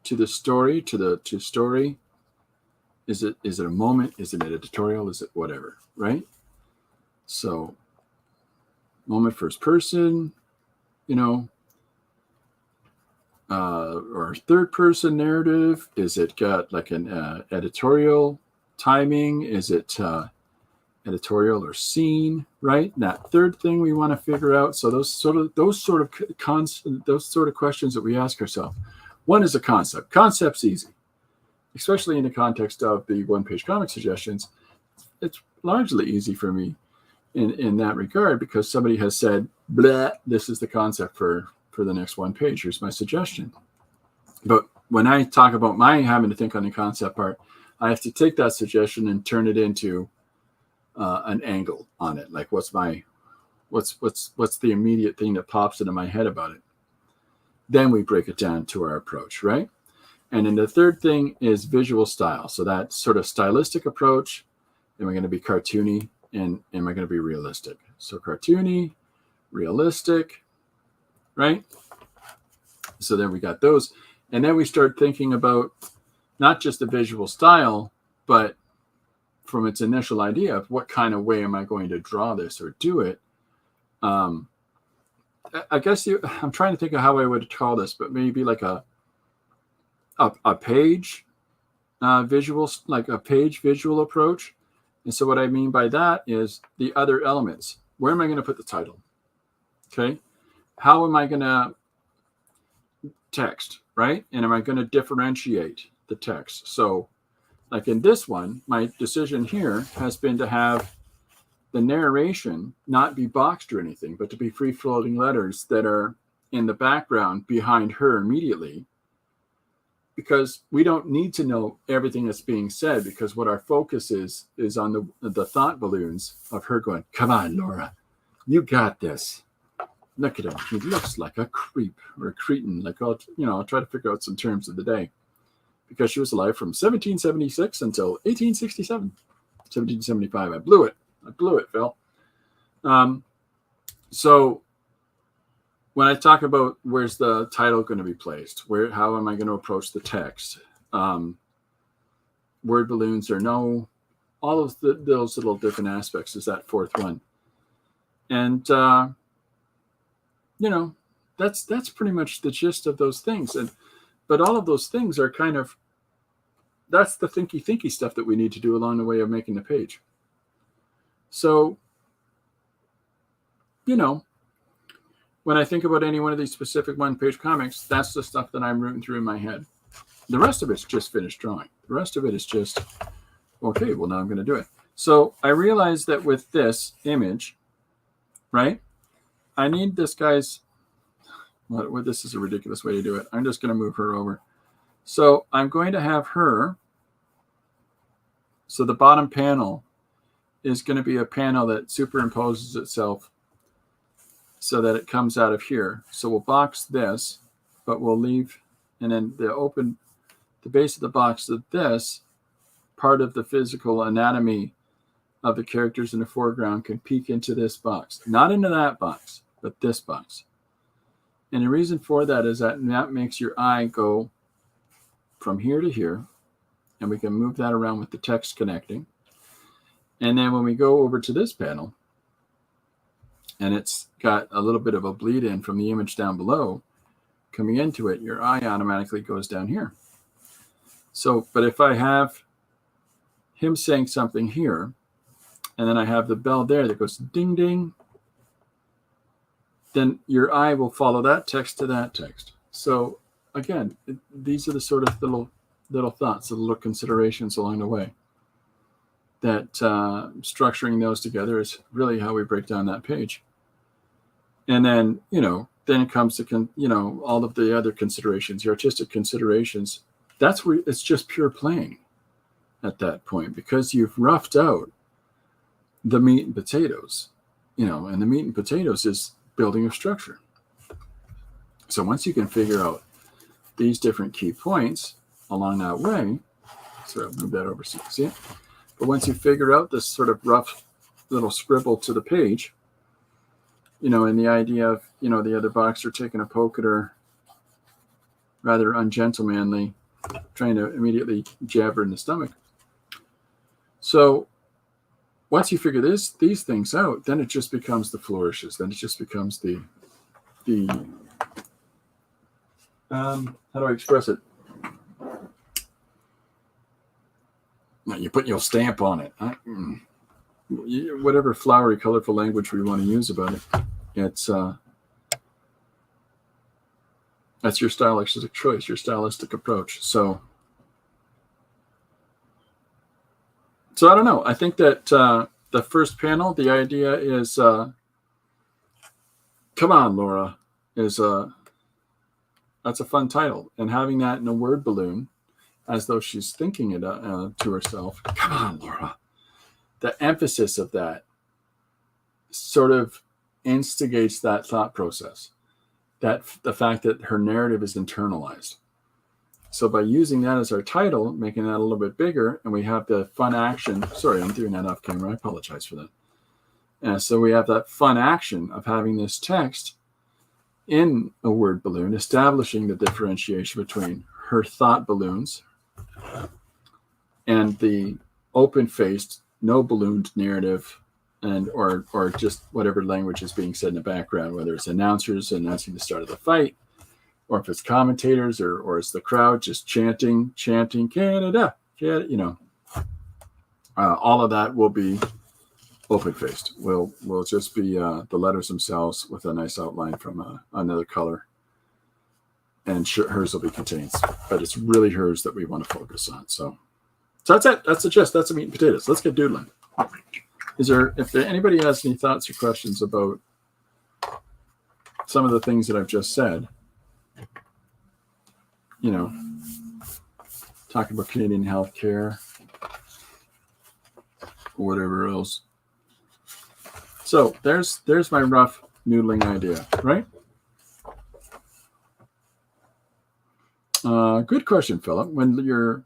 to the story, to story? Is it a moment? Is it an editorial? Is it whatever, right? So moment, first person, or third person narrative. Is it got like an editorial timing? Is it editorial or scene, right? That third thing we want to figure out. So those sort of questions that we ask ourselves. One is a concept. Concept's easy, especially in the context of the one-page comic suggestions. It's largely easy for me in that regard, because somebody has said, blah, this is the concept for the next one page. Here's my suggestion. But when I talk about my having to think on the concept part, I have to take that suggestion and turn it into an angle on it. Like what's the immediate thing that pops into my head about it? Then we break it down to our approach, right? And then the third thing is visual style. So that sort of stylistic approach. Am I going to be cartoony, and am I going to be realistic? So cartoony, realistic, right? So then we got those. And then we start thinking about not just the visual style, but from its initial idea of what kind of way am I going to draw this or do it. I guess I'm trying to think of how I would call this, but maybe like a page visual, like a page visual approach. And so what I mean by that is the other elements. Where am I going to put the title? Okay. how am I going to text, right? And am I going to differentiate the text? So like in this one, my decision here has been to have the narration not be boxed or anything, but to be free floating letters that are in the background behind her immediately, because we don't need to know everything that's being said, because what our focus is on the thought balloons of her going, come on, Laura, you got this. Look at him. He looks like a creep or a cretin. Like, I'll try to figure out some terms of the day, because she was alive from 1776 until 1867, 1775. I blew it, Phil. So when I talk about where's the title going to be placed, how am I going to approach the text? Word balloons or no, all of those little different aspects is that fourth one. And, that's pretty much the gist of those things. But all of those things are kind of, that's the thinky stuff that we need to do along the way of making the page. So, when I think about any one of these specific one-page comics, that's the stuff that I'm rooting through in my head. The rest of it's just finished drawing. The rest of it is just, okay, well, now I'm going to do it. So I realized that with this image, right, I need this guy's, well, this is a ridiculous way to do it. I'm just going to move her over. So I'm going to have her, so the bottom panel is going to be a panel that superimposes itself so that it comes out of here. So we'll box this, but we'll leave, and then the base of the box of this, part of the physical anatomy of the characters in the foreground can peek into this box. Not into that box, but this box. And the reason for that is that makes your eye go from here to here, and we can move that around with the text connecting. And then when we go over to this panel, and it's got a little bit of a bleed in from the image down below, coming into it, your eye automatically goes down here. So, but if I have him saying something here, and then I have the bell there that goes ding, ding, then your eye will follow that text to that text. So again, these are the sort of little thoughts, little considerations along the way that structuring those together is really how we break down that page. And then, then it comes to, all of the other considerations, your artistic considerations. That's where it's just pure playing at that point, because you've roughed out the meat and potatoes, and the meat and potatoes is building of structure. So once you can figure out these different key points along that way, so I'll move that over so you can see it. But once you figure out this sort of rough little scribble to the page, and the idea of, the other boxer taking a poke at her, rather ungentlemanly, trying to immediately jab her in the stomach. So once you figure these things out, then it just becomes the flourishes. Then it just becomes the how do I express it? You put your stamp on it. Whatever flowery, colorful language we want to use about it. It's that's your stylistic choice, your stylistic approach. So I don't know. I think that the first panel, the idea is, come on, Laura, is that's a fun title. And having that in a word balloon, as though she's thinking it to herself, come on, Laura. The emphasis of that sort of instigates that thought process, that the fact that her narrative is internalized. So by using that as our title, making that a little bit bigger, and we have the fun action. Sorry, I'm doing that off camera. I apologize for that. And so we have that fun action of having this text in a word balloon, establishing the differentiation between her thought balloons and the open-faced, no ballooned narrative, and or just whatever language is being said in the background, whether it's announcers announcing the start of the fight, or if it's commentators, or it's the crowd just chanting Canada, all of that will be open-faced. Will just be the letters themselves with a nice outline from another color. And hers will be contained. But it's really hers that we want to focus on. So that's it. That's the gist. That's the meat and potatoes. Let's get doodling. If anybody has any thoughts or questions about some of the things that I've just said, talking about Canadian healthcare or whatever else. So there's my rough noodling idea, right? Good question, Philip. When you're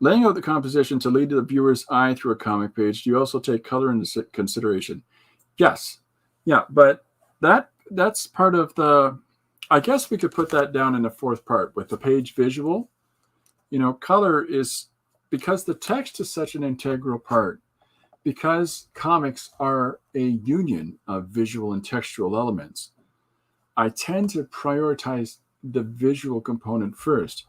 laying out the composition to lead to the viewer's eye through a comic page, do you also take color into consideration? Yes. Yeah, but that's part of the, I guess we could put that down in the fourth part with the page visual. Color is, because the text is such an integral part, because comics are a union of visual and textual elements, I tend to prioritize the visual component first,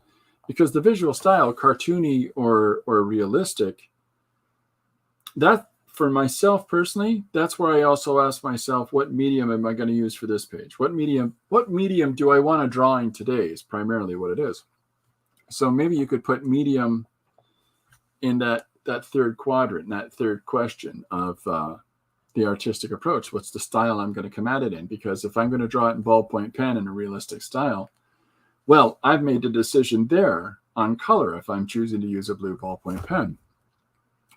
because the visual style, cartoony or realistic, that for myself personally, that's where I also ask myself, what medium am I going to use for this page? What medium do I want to draw in today is primarily what it is. So maybe you could put medium in that third quadrant, that third question of the artistic approach. What's the style I'm going to come at it in? Because if I'm going to draw it in ballpoint pen in a realistic style, well, I've made the decision there on color if I'm choosing to use a blue ballpoint pen.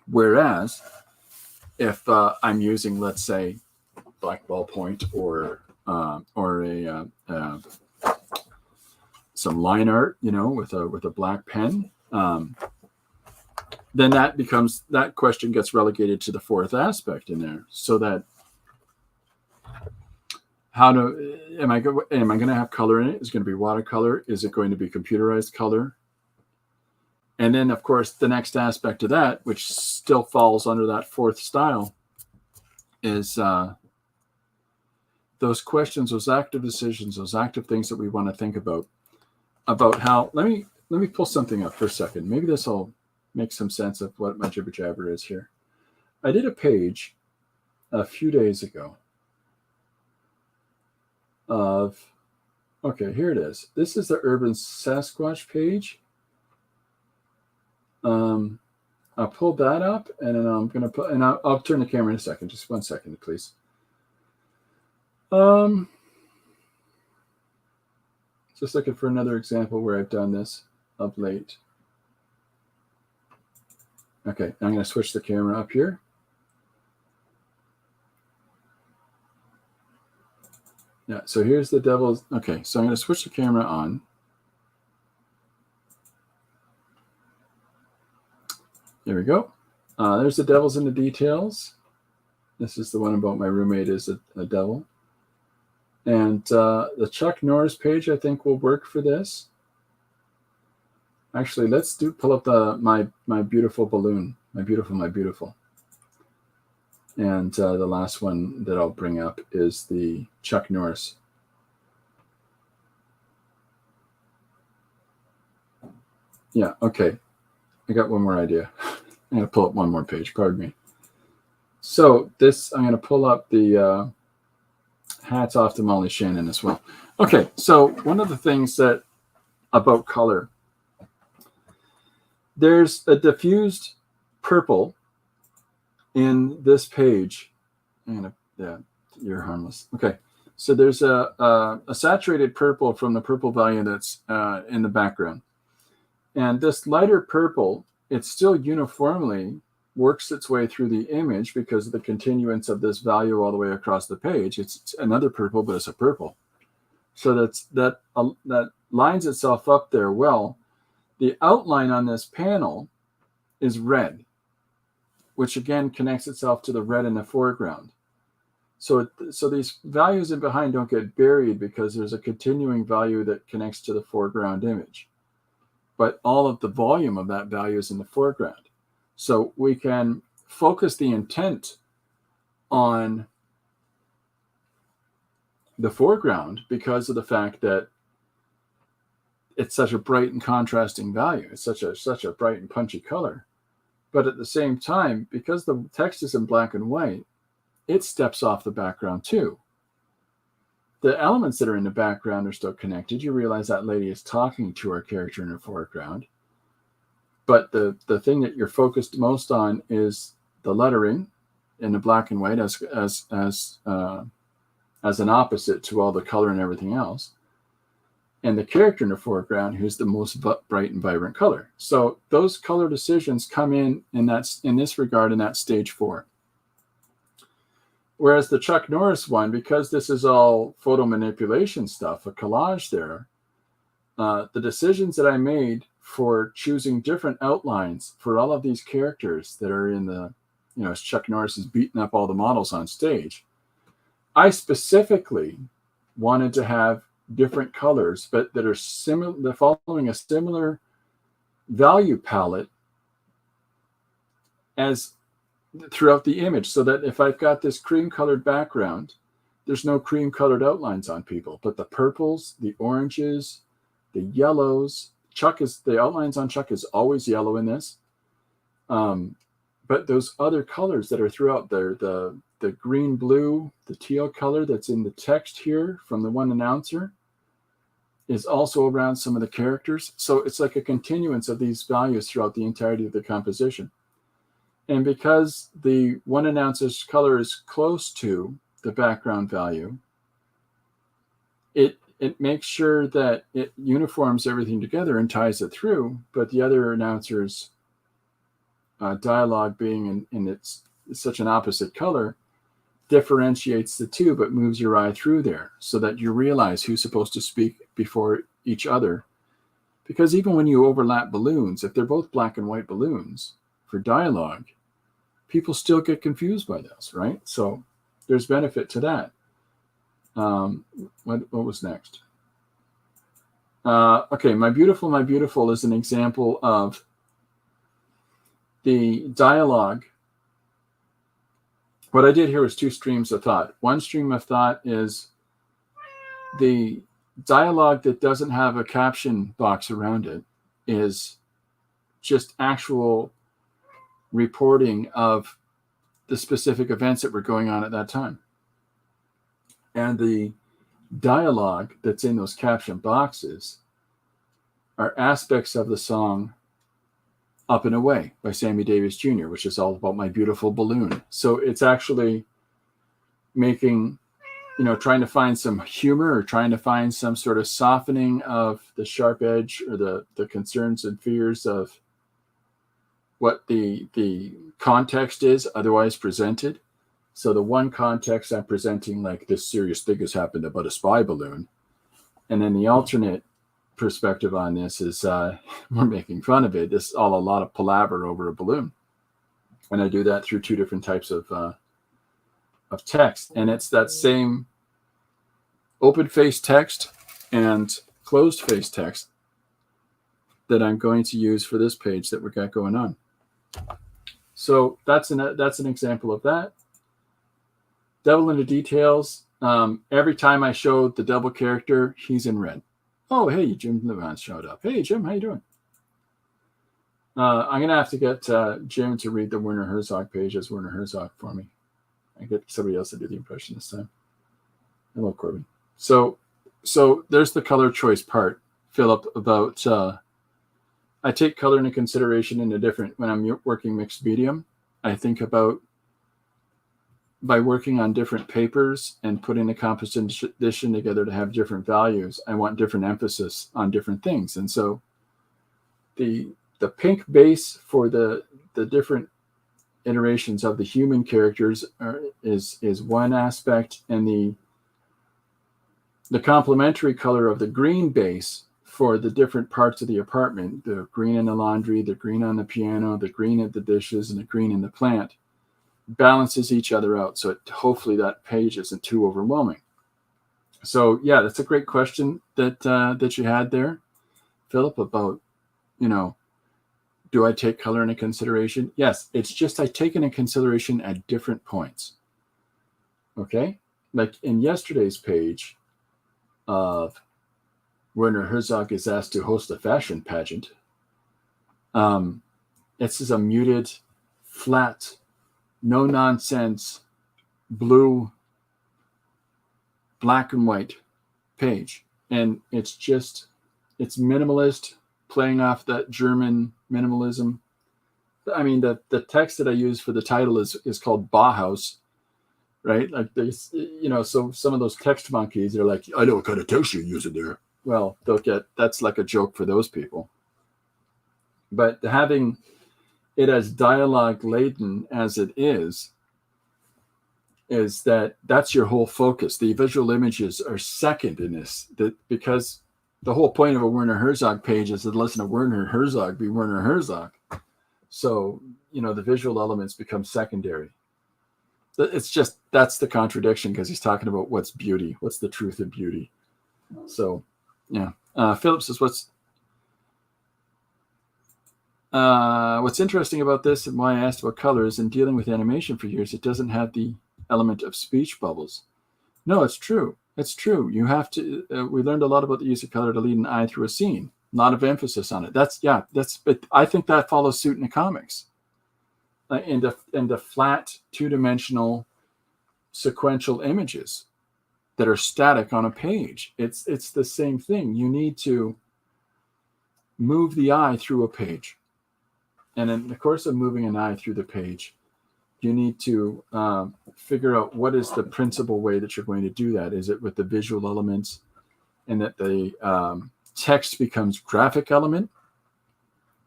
Whereas if I'm using, let's say, black ballpoint or some line art, with a black pen, then that question gets relegated to the fourth aspect in there. So that am I going to have color in it? Is it going to be watercolor? Is it going to be computerized color? And then, of course, the next aspect of that, which still falls under that fourth style, is those questions, those active decisions, those active things that we want to think about how. Let me pull something up for a second. Maybe this will make some sense of what my jibber jabber is here. I did a page a few days ago here it is. This is the Urban Sasquatch page. I'll pull that up, and then I'm going to put, and I'll turn the camera in a second. Just 1 second, please. Just looking for another example where I've done this of late. Okay, I'm going to switch the camera up here. Yeah, so here's the devil's. Okay, so I'm going to switch the camera on. There we go. There's the devil's in the details. This is the one about my roommate is a devil. And the Chuck Norris page, I think, will work for this. Actually, let's pull up my beautiful balloon. My beautiful. And the last one that I'll bring up is the Chuck Norris. Yeah, okay. I got one more idea. I'm going to pull up one more page. Pardon me. So I'm going to pull up the hats off to Molly Shannon as well. Okay, so one of the things about color, there's a diffused purple in this page. You're harmless. Okay, so there's a saturated purple from the purple value that's in the background. And this lighter purple, it still uniformly works its way through the image because of the continuance of this value all the way across the page. It's another purple, but it's a purple. So that lines itself up there well. The outline on this panel is red, which again connects itself to the red in the foreground. So these values in behind don't get buried because there's a continuing value that connects to the foreground image. But all of the volume of that value is in the foreground. So we can focus the intent on the foreground because of the fact that it's such a bright and contrasting value. It's such a bright and punchy color. But at the same time, because the text is in black and white, it steps off the background too. The elements that are in the background are still connected. You realize that lady is talking to our character in the foreground. But the thing that you're focused most on is the lettering in the black and white as an opposite to all the color and everything else. And the character in the foreground, who's the most bright and vibrant color. So those color decisions come in this regard in that stage 4. Whereas the Chuck Norris one, because this is all photo manipulation stuff, a collage there, the decisions that I made for choosing different outlines for all of these characters that are in the, as Chuck Norris is beating up all the models on stage, I specifically wanted to have different colors, but that are similar, they're following a similar value palette as throughout the image, so that if I've got this cream colored background, there's no cream colored outlines on people, but the purples, the oranges, the yellows, the outlines on Chuck is always yellow in this. But those other colors that are throughout there, the green, blue, the teal color that's in the text here from the one announcer is also around some of the characters. So it's like a continuance of these values throughout the entirety of the composition. And because the one announcer's color is close to the background value, it makes sure that it uniforms everything together and ties it through, but the other announcer's dialogue being in it's such an opposite color differentiates the two, but moves your eye through there so that you realize who's supposed to speak before each other. Because even when you overlap balloons, if they're both black and white balloons for dialogue, people still get confused by this, right? So there's benefit to that. What was next? Okay, My Beautiful is an example of the dialogue. What I did here was 2 streams of thought. One stream of thought is the dialogue that doesn't have a caption box around it is just actual reporting of the specific events that were going on at that time. And the dialogue that's in those caption boxes are aspects of the song Up and Away by Sammy Davis Jr., which is all about my beautiful balloon. So it's actually making, trying to find some humor or trying to find some sort of softening of the sharp edge or the concerns and fears of what the context is otherwise presented. So the one context I'm presenting, like, this serious thing has happened about a spy balloon. And then the alternate perspective on this is we're making fun of it. It's all a lot of palaver over a balloon. And I do that through 2 different types of text. And it's that same open-faced text and closed-faced text that I'm going to use for this page that we got going on. So that's an example of that. Devil in the Details. Every time I show the double character, he's in red. Oh, hey, Jim Levant showed up. Hey, Jim, how you doing? I'm going to have to get Jim to read the Werner Herzog page as Werner Herzog for me. I get somebody else to do the impression this time. Hello, Corbin. So there's the color choice part, Philip, about I take color into consideration in a different, when I'm working mixed medium, I think about, by working on different papers and putting the composition together to have different values, I want different emphasis on different things. And so the pink base for the different iterations of the human characters is one aspect, and the complementary color of the green base for the different parts of the apartment, the green in the laundry, the green on the piano, the green at the dishes, and the green in the plant, balances each other out. So hopefully that page isn't too overwhelming. So yeah, that's a great question that you had there, Philip, about, do I take color into consideration? Yes, it's just I take it into consideration at different points. Okay? Like in yesterday's page of Werner Herzog is asked to host a fashion pageant. It's just a muted, flat, no nonsense blue, black and white page. And it's minimalist, playing off that German minimalism. I mean, the text that I use for the title is called Bauhaus, right? Like so some of those text monkeys are like, I know what kind of text you're using there. Well, that's like a joke for those people. But having it as dialogue laden as it is that's your whole focus. The visual images are second in this, because the whole point of a Werner Herzog page is to listen to Werner Herzog be Werner Herzog. So, the visual elements become secondary. It's just, that's the contradiction, because he's talking about what's beauty, what's the truth of beauty. So, yeah. Philip says, what's interesting about this and why I asked about color is in dealing with animation for years, it doesn't have the element of speech bubbles. No, it's true. It's true. You have to, we learned a lot about the use of color to lead an eye through a scene. A lot of emphasis on it. But I think that follows suit in the comics. In the flat, two-dimensional, sequential images that are static on a page. It's the same thing. You need to move the eye through a page. And in the course of moving an eye through the page, you need to figure out what is the principal way that you're going to do that. Is it with the visual elements, and that the text becomes graphic element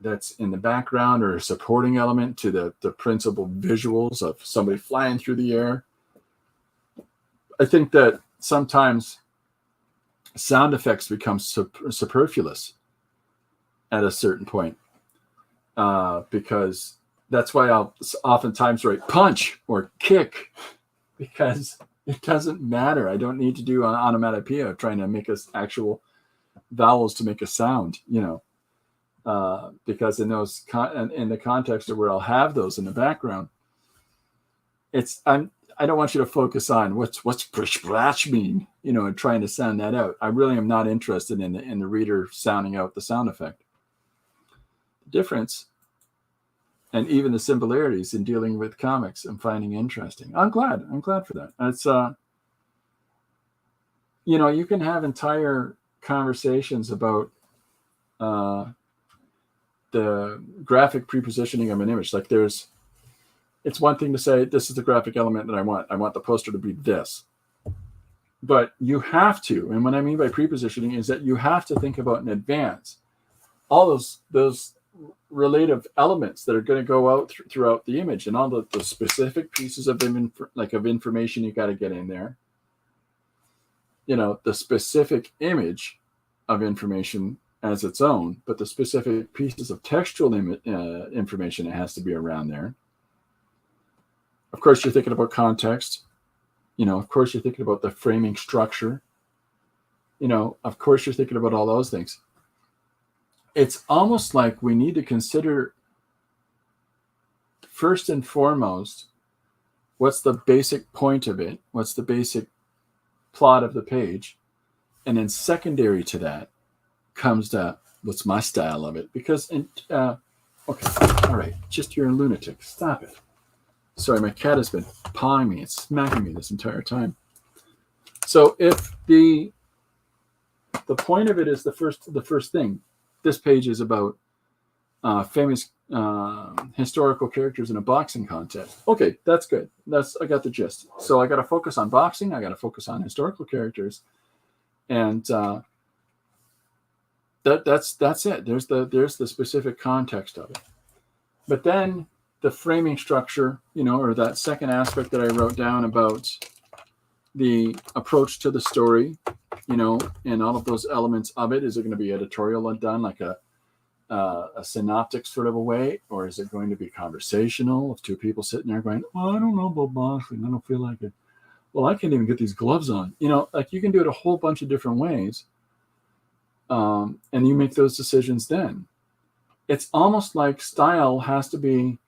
that's in the background, or a supporting element to the principal visuals of somebody flying through the air? I think that sometimes sound effects become superfluous at a certain point, because that's why I'll oftentimes write punch or kick, because it doesn't matter. I don't need to do an onomatopoeia of trying to make us actual vowels to make a sound, because in those in the context of where I'll have those in the background, I don't want you to focus on what's splash mean, and trying to sound that out. I really am not interested in the reader sounding out the sound effect. The difference, and even the similarities in dealing with comics, I'm finding interesting. I'm glad for that. It's you can have entire conversations about the graphic prepositioning of an image. Like it's one thing to say, this is the graphic element that I want. I want the poster to be this. But you have to, and what I mean by prepositioning is that you have to think about in advance all those relative elements that are going to go out throughout the image, and all the specific pieces of information you got to get in there. The specific image of information as its own, but the specific pieces of textual information that has to be around there. Of course, you're thinking about context. Of course, you're thinking about the framing structure. Of course, you're thinking about all those things. It's almost like we need to consider, first and foremost, what's the basic point of it? What's the basic plot of the page? And then secondary to that comes to what's my style of it. Because, okay, all right, just you're a lunatic. Stop it. Sorry, my cat has been pawing me and smacking me this entire time. So if the point of it is the first thing, this page is about famous historical characters in a boxing contest. Okay, that's good. I got the gist. So I got to focus on boxing. I got to focus on historical characters, and that's it. There's the specific context of it. But then the framing structure, or that second aspect that I wrote down about the approach to the story, and all of those elements of it. Is it going to be editorial and done like a synoptic sort of a way, or is it going to be conversational of two people sitting there going, "Oh, I don't know about boxing. I don't feel like it. Well, I can't even get these gloves on." Like you can do it a whole bunch of different ways, and you make those decisions then. It's almost like style has to be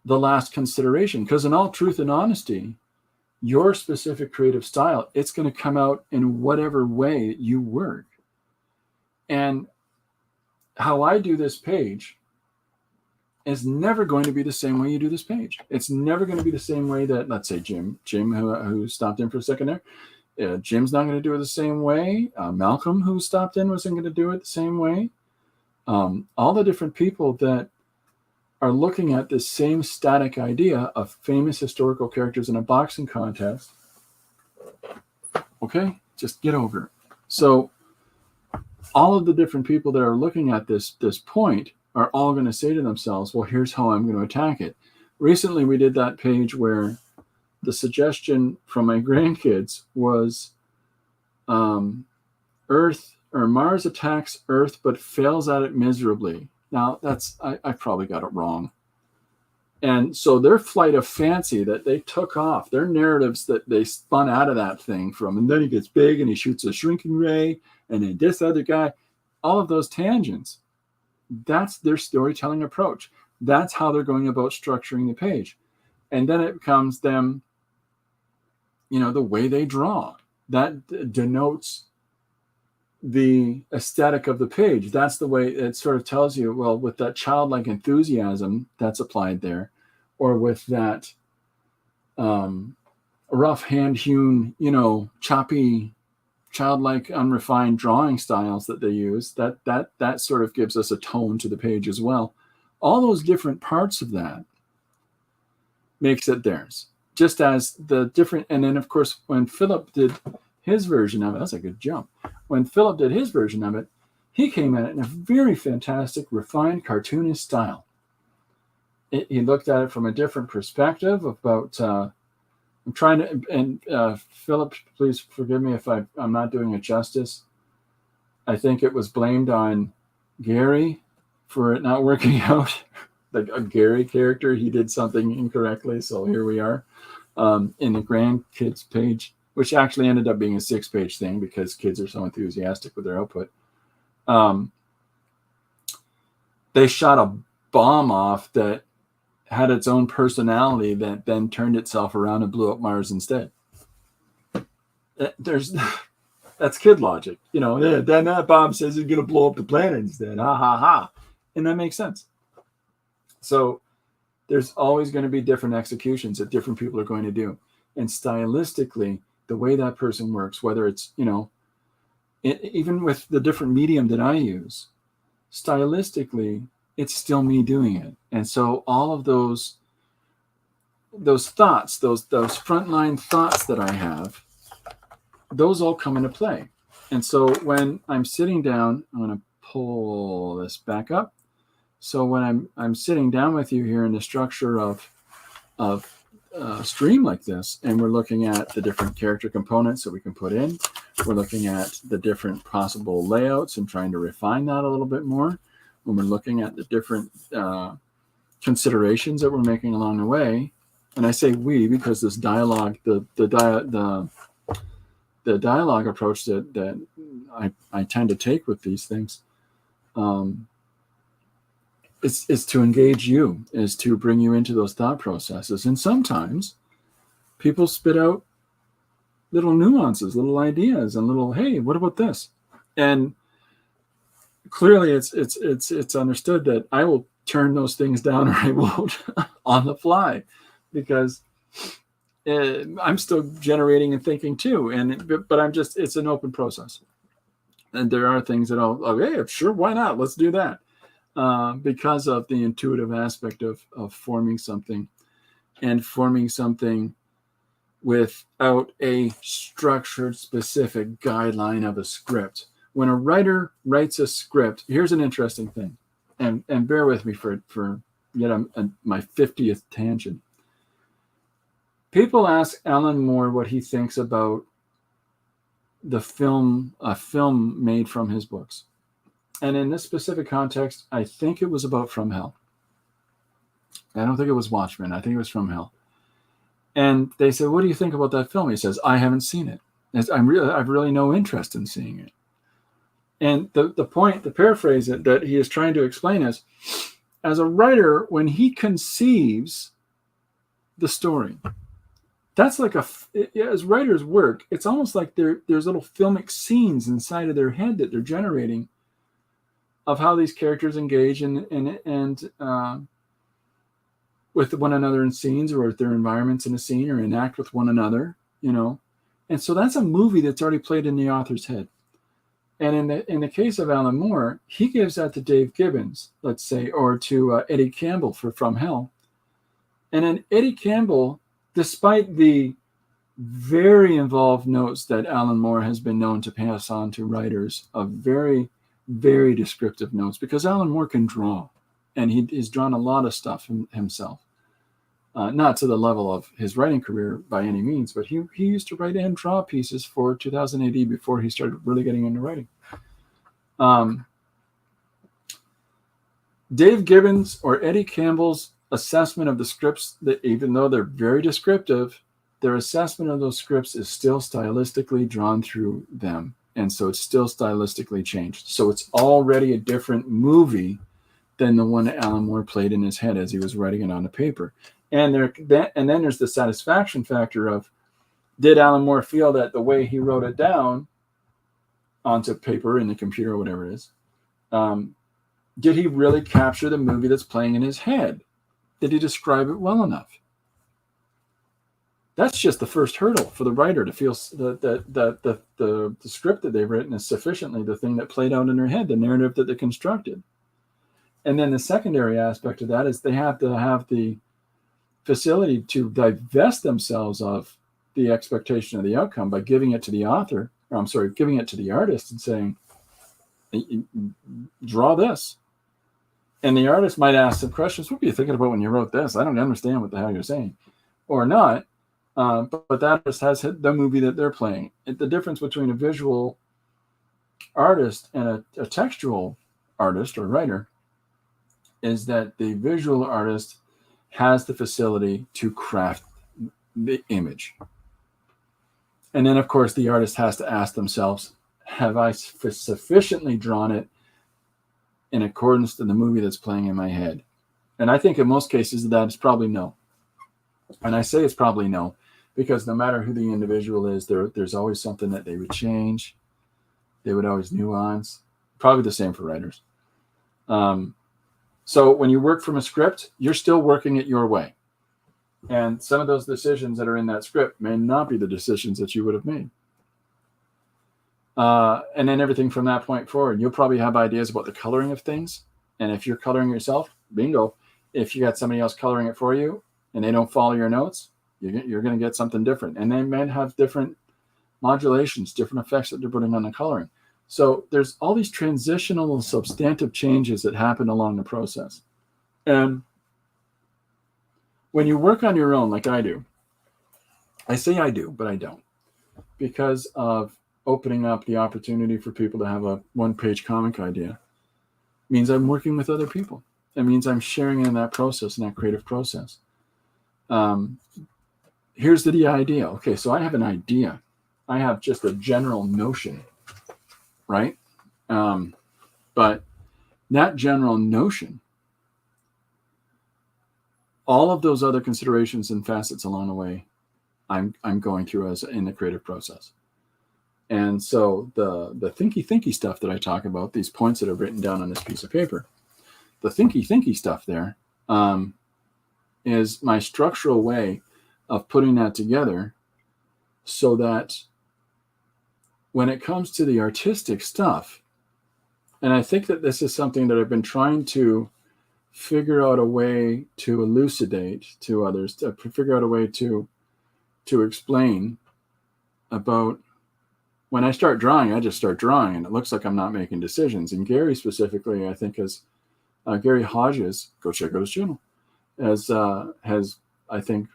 the last consideration, because in all truth and honesty, your specific creative style, it's going to come out in whatever way you work. And how I do this page is never going to be the same way you do this page. It's never going to be the same way that, let's say, Jim who stopped in for a second there, Jim's not going to do it the same way. Malcolm, who stopped in, wasn't going to do it the same way. All the different people that are looking at this same static idea of famous historical characters in a boxing contest. Okay, just get over it. So all of the different people that are looking at this point are all going to say to themselves, well, here's how I'm going to attack it. Recently, we did that page where the suggestion from my grandkids was Earth or Mars attacks Earth but fails at it miserably. Now, I probably got it wrong. And so their flight of fancy that they took off, their narratives that they spun out of that thing from, and then he gets big and he shoots a shrinking ray, and then this other guy, all of those tangents, that's their storytelling approach. That's how they're going about structuring the page. And then it becomes them, the way they draw. That denotes the aesthetic of the page. That's the way it sort of tells you, well, with that childlike enthusiasm that's applied there, or with that rough hand-hewn, choppy, childlike, unrefined drawing styles that they use, that sort of gives us a tone to the page as well. All those different parts of that makes it theirs. Just as the different, and then of course, when Philip did his version of it, that's a good jump. When Philip did his version of it, he came at it in a very fantastic, refined, cartoonish style. He looked at it from a different perspective about, I'm trying to, and Philip, please forgive me if I'm not doing it justice. I think it was blamed on Gary for it not working out. Like a Gary character, he did something incorrectly, so here we are in the grandkids page, which actually ended up being a 6-page thing because kids are so enthusiastic with their output. They shot a bomb off that had its own personality that then turned itself around and blew up Mars instead. That's kid logic. Then that bomb says it's going to blow up the planet instead. Ha, ha, ha. And that makes sense. So there's always going to be different executions that different people are going to do. And stylistically, the way that person works, whether it's, even with the different medium that I use, stylistically, it's still me doing it. And so all of those thoughts, those frontline thoughts that I have, those all come into play. And so when I'm sitting down, I'm going to pull this back up. So when I'm sitting down with you here in the structure of stream like this, and we're looking at the different character components that we can put in, we're looking at the different possible layouts and trying to refine that a little bit more. When we're looking at the different considerations that we're making along the way, and I say we because this dialogue, the dialogue approach that I tend to take with these things, is to engage you, is to bring you into those thought processes. And sometimes people spit out little nuances, little ideas, and little, hey, what about this? And clearly it's understood that I will turn those things down or I won't on the fly, because I'm still generating and thinking too. But I'm just, it's an open process. And there are things that hey, sure, why not? Let's do that. Because of the intuitive aspect of forming something, and forming something without a structured, specific guideline of a script. When a writer writes a script, here's an interesting thing, and bear with me for yet my 50th tangent. People ask Alan Moore what he thinks about a film made from his books. And in this specific context, I think it was about From Hell. I don't think it was Watchmen. I think it was From Hell. And they said, what do you think about that film? He says, I haven't seen it. I've really no interest in seeing it. And the point, the paraphrase that he is trying to explain is, as a writer, when he conceives the story, that's like as writers work, it's almost like there's little filmic scenes inside of their head that they're generating of how these characters engage and with one another in scenes, or with their environments in a scene, or enact with one another, And so that's a movie that's already played in the author's head. And in the case of Alan Moore, he gives that to Dave Gibbons, let's say, or to Eddie Campbell for From Hell. And then Eddie Campbell, despite the very involved notes that Alan Moore has been known to pass on to writers, of very, very descriptive notes, because Alan Moore can draw, and he's drawn a lot of stuff himself. Not to the level of his writing career by any means, but he used to write and draw pieces for 2000 AD before he started really getting into writing. Dave Gibbons or Eddie Campbell's assessment of the scripts, that even though they're very descriptive, their assessment of those scripts is still stylistically drawn through them. And so it's still stylistically changed. So it's already a different movie than the one that Alan Moore played in his head as he was writing it on the paper. And then there's the satisfaction factor of, did Alan Moore feel that the way he wrote it down onto paper in the computer or whatever it is, did he really capture the movie that's playing in his head? Did he describe it well enough? That's just the first hurdle for the writer to feel that the script that they've written is sufficiently the thing that played out in their head, the narrative that they constructed. And then the secondary aspect of that is they have to have the facility to divest themselves of the expectation of the outcome by giving it to the author, giving it to the artist and saying, draw this. And the artist might ask some questions. What were you thinking about when you wrote this? I don't understand what the hell you're saying. Or not. But that artist has hit the movie that they're playing. The difference between a visual artist and a textual artist or writer is that the visual artist has the facility to craft the image. And then, of course, the artist has to ask themselves, have I sufficiently drawn it in accordance to the movie that's playing in my head? And I think in most cases that is probably no. And I say it's probably no, because no matter who the individual is, there's always something that they would change. They would always nuance. Probably the same for writers. So when you work from a script, you're still working it your way. And some of those decisions that are in that script may not be the decisions that you would have made. And then everything from that point forward, you'll probably have ideas about the coloring of things. And if you're coloring yourself, bingo. If you got somebody else coloring it for you and they don't follow your notes, you're going to get something different. And they may have different modulations, different effects that they're putting on the coloring. So there's all these transitional and substantive changes that happen along the process. And when you work on your own, like I do, I say I do, but I don't, because of opening up the opportunity for people to have a one-page comic idea. It means I'm working with other people. It means I'm sharing in that process, in that creative process. Here's the idea. Okay, so I have an idea. I have just a general notion, right? But that general notion, all of those other considerations and facets along the way, I'm going through as in the creative process. And so the thinky stuff that I talk about, these points that are written down on this piece of paper, the thinky stuff there is my structural way of putting that together so that when it comes to the artistic stuff, and I think that this is something that I've been trying to figure out a way to elucidate to others, to figure out a way to explain about when I start drawing, I just start drawing and it looks like I'm not making decisions. And Gary specifically, I think, Gary Hodges, go check out his channel, has I think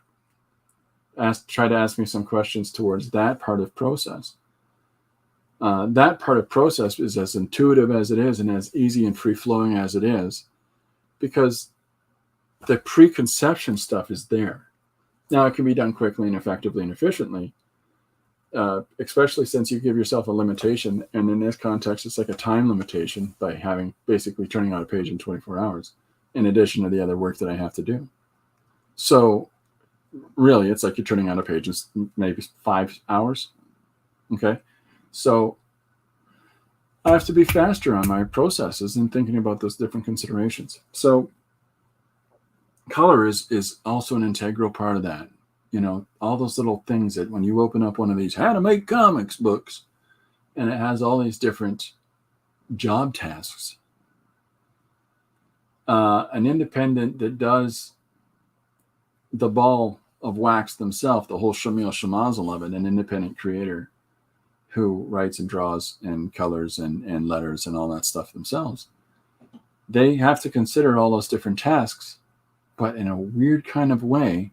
tried to ask me some questions towards that part of process. That part of process is as intuitive as it is and as easy and free-flowing as it is, because the preconception stuff is there. Now, it can be done quickly and effectively and efficiently, especially since you give yourself a limitation. And in this context, it's like a time limitation by basically turning out a page in 24 hours, in addition to the other work that I have to do. So really, it's like you're turning out a page in maybe 5 hours. Okay. So I have to be faster on my processes and thinking about those different considerations. So color is also an integral part of that. You know, all those little things that when you open up one of these how to make comics books, and it has all these different job tasks. An independent that does the ball of wax themselves, the whole shamil shamazel of it, an independent creator who writes and draws and colors and letters and all that stuff themselves, they have to consider all those different tasks, but in a weird kind of way.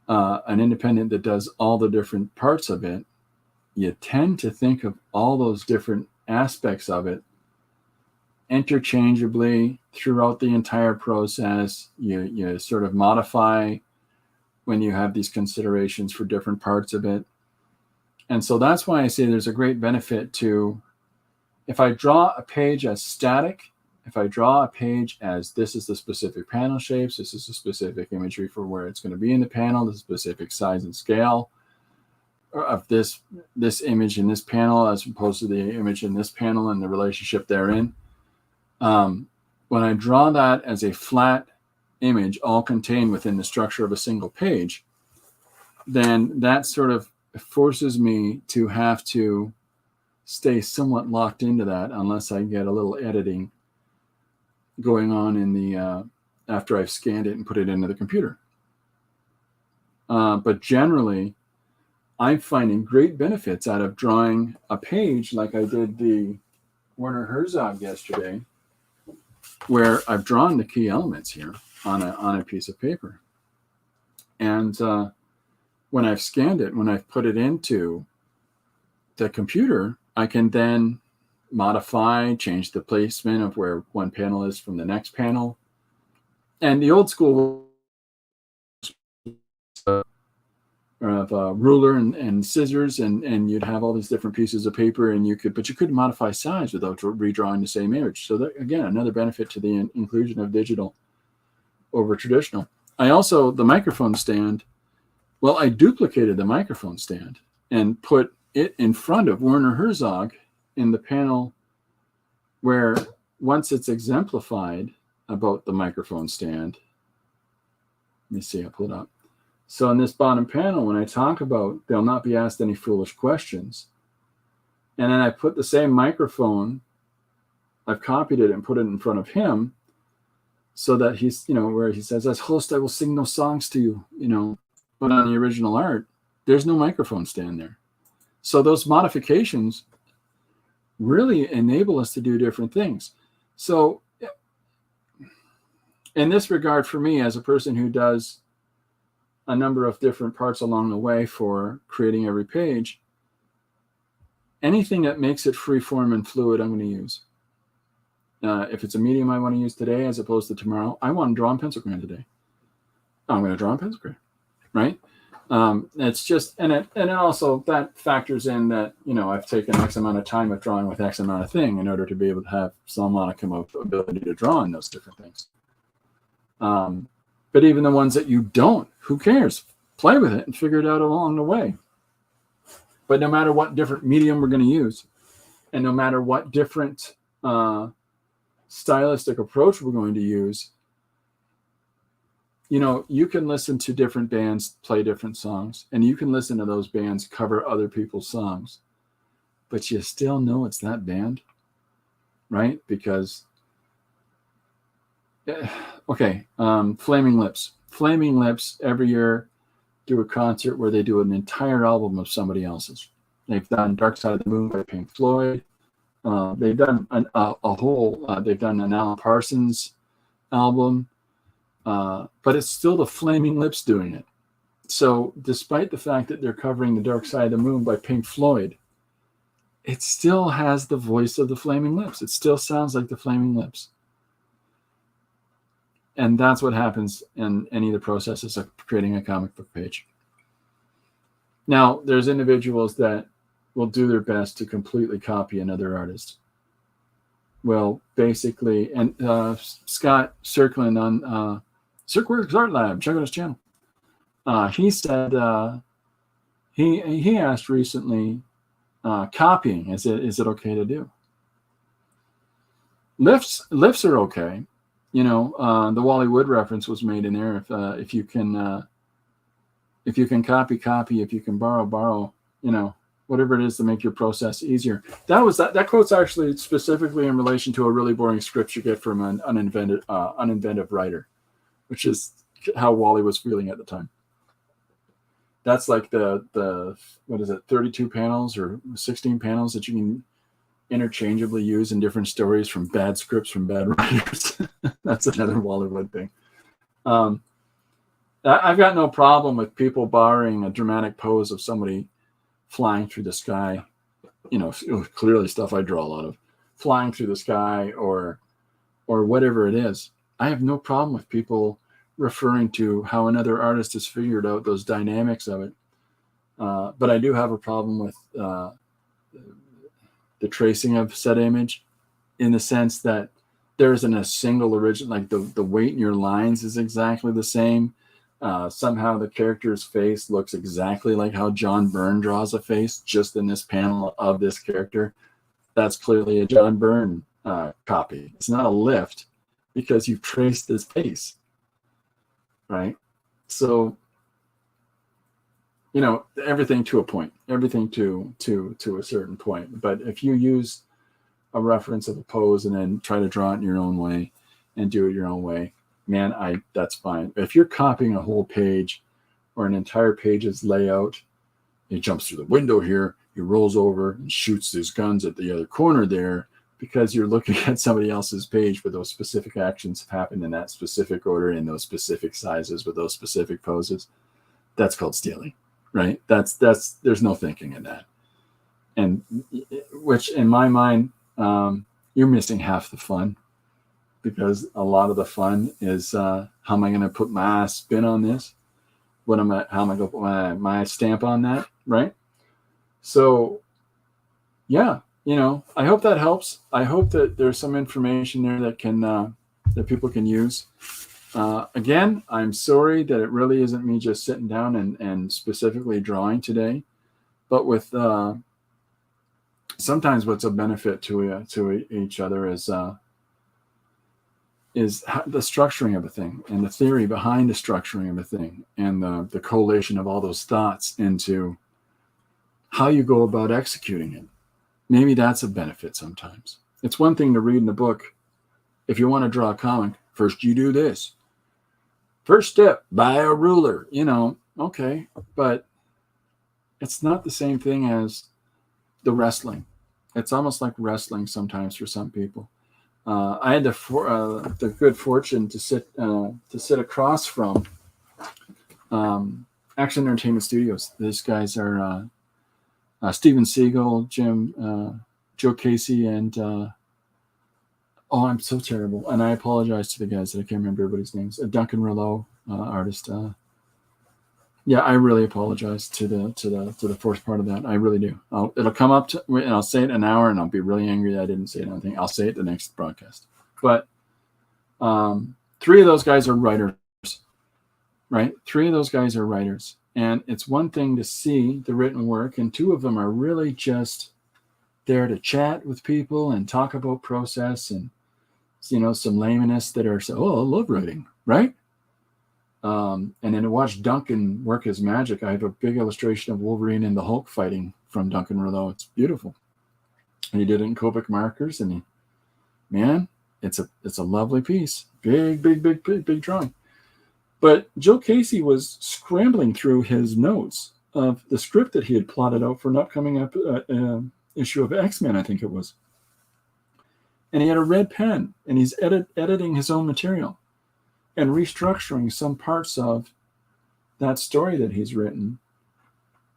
An independent that does all the different parts of it, you tend to think of all those different aspects of it interchangeably throughout the entire process. You sort of modify when you have these considerations for different parts of it. And so that's why I say there's a great benefit to, if I draw a page as static, if I draw a page as this is the specific panel shapes, this is the specific imagery for where it's going to be in the panel, the specific size and scale of this image in this panel as opposed to the image in this panel and the relationship therein. When I draw that as a flat image all contained within the structure of a single page, then that sort of forces me to have to stay somewhat locked into that unless I get a little editing going on in the after I've scanned it and put it into the computer. But generally, I'm finding great benefits out of drawing a page like I did the Werner Herzog yesterday, where I've drawn the key elements here on a piece of paper. And when I've scanned it, when I've put it into the computer, I can then modify, change the placement of where one panel is from the next panel. And the old school of a ruler and scissors, and you'd have all these different pieces of paper, and you could modify size without redrawing the same image. So that, again, another benefit to the inclusion of digital over traditional. I also, the microphone stand, well, I duplicated the microphone stand and put it in front of Werner Herzog in the panel where once it's exemplified about the microphone stand, let me see, I'll pull it up. So in this bottom panel, when I talk about they'll not be asked any foolish questions, and then I put the same microphone, I've copied it and put it in front of him so that he's, where he says, as host, I will sing no songs to you, but on the original art, there's no microphone stand there. So those modifications really enable us to do different things. So in this regard, for me, as a person who does a number of different parts along the way for creating every page, anything that makes it free form and fluid, I'm going to use. If it's a medium I want to use today as opposed to tomorrow, I want to draw in pencil crayon today. I'm going to draw in pencil crayon, right? It's just, and it also, that factors in that, I've taken X amount of time of drawing with X amount of thing in order to be able to have some modicum of ability to draw in those different things. But even the ones that you don't, who cares? Play with it and figure it out along the way. But no matter what different medium we're going to use, and no matter what different stylistic approach we're going to use, you can listen to different bands play different songs, and you can listen to those bands cover other people's songs, but you still know it's that band, right? Because, okay, Flaming Lips every year do a concert where they do an entire album of somebody else's. They've done Dark Side of the Moon by Pink Floyd. They've done they've done an Alan Parsons album. But it's still the Flaming Lips doing it. So despite the fact that they're covering the Dark Side of the Moon by Pink Floyd, it still has the voice of the Flaming Lips. It still sounds like the Flaming Lips. And that's what happens in any of the processes of creating a comic book page. Now, there's individuals that will do their best to completely copy another artist. Well, basically, and Scott Circlin on Circworks Art Lab, check out his channel. He said he asked recently, copying, is it okay to do? Lifts are okay. the Wally Wood reference was made in there. If you can copy, if you can borrow, whatever it is to make your process easier. That quote's actually specifically in relation to a really boring script you get from an uninventive writer, which is how Wally was feeling at the time. That's like the what is it, 32 panels or 16 panels that you can interchangeably use in different stories from bad scripts from bad writers. That's another Wally Wood thing. I've got no problem with people borrowing a dramatic pose of somebody flying through the sky, clearly stuff I draw a lot of, flying through the sky or whatever it is. I have no problem with people referring to how another artist has figured out those dynamics of it. But I do have a problem with the tracing of said image, in the sense that there isn't a single original, like the weight in your lines is exactly the same. Somehow the character's face looks exactly like how John Byrne draws a face, just in this panel of this character. That's clearly a John Byrne copy. It's not a lift because you've traced his face, right? So, everything to a point, everything to a certain point. But if you use a reference of a pose and then try to draw it in your own way and do it your own way, man, that's fine. If you're copying a whole page or an entire page's layout, he jumps through the window here, he rolls over and shoots his guns at the other corner there, because you're looking at somebody else's page where those specific actions have happened in that specific order, in those specific sizes, with those specific poses. That's called stealing, right? That's there's no thinking in that. And which, in my mind, you're missing half the fun, because a lot of the fun is how am I going to put my spin on this? How am I going to put my stamp on that, right? So, yeah, I hope that helps. I hope that there's some information there that can that people can use. Again, I'm sorry that it really isn't me just sitting down and specifically drawing today, but with sometimes what's a benefit to each other is the structuring of a thing, and the theory behind the structuring of a thing, and the collation of all those thoughts into how you go about executing it. Maybe that's a benefit sometimes. It's one thing to read in a book. If you want to draw a comic, first you do this. First step, buy a ruler, okay. But it's not the same thing as the wrestling. It's almost like wrestling sometimes for some people. I had the good fortune to sit across from Action Entertainment Studios. These guys are Steven Seagal, Joe Casey, and I'm so terrible, and I apologize to the guys that I can't remember everybody's names. Duncan Rouleau, artist. Yeah, I really apologize to the fourth part of that. I really do. It'll come up and I'll say it in an hour, and I'll be really angry that I didn't say anything. I'll say it the next broadcast. But 3 of those guys are writers, right? 3 of those guys are writers, and it's one thing to see the written work, and 2 of them are really just there to chat with people and talk about process and some laymaness that are I love writing, right? And then to watch Duncan work his magic. I have a big illustration of Wolverine and the Hulk fighting from Duncan Rouleau. It's beautiful. And he did it in Copic markers, and it's a lovely piece. Big drawing. But Joe Casey was scrambling through his notes of the script that he had plotted out for an upcoming issue of X-Men, I think it was. And he had a red pen, and he's editing his own material and restructuring some parts of that story that he's written,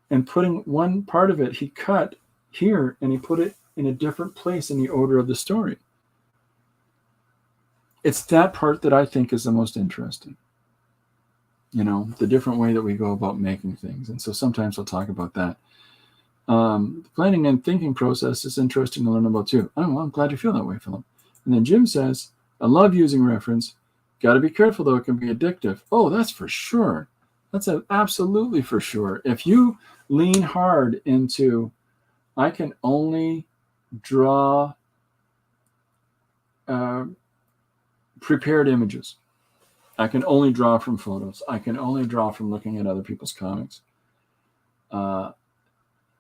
and putting one part of it he cut here, and he put it in a different place in the order of the story. It's that part that I think is the most interesting. The different way that we go about making things. And so sometimes I'll talk about that. The planning and thinking process is interesting to learn about too. Oh, well, I'm glad you feel that way, Philip. And then Jim says, I love using reference. Got to be careful, though. It can be addictive. Oh, that's for sure. That's absolutely for sure. If you lean hard into, I can only draw prepared images. I can only draw from photos. I can only draw from looking at other people's comics.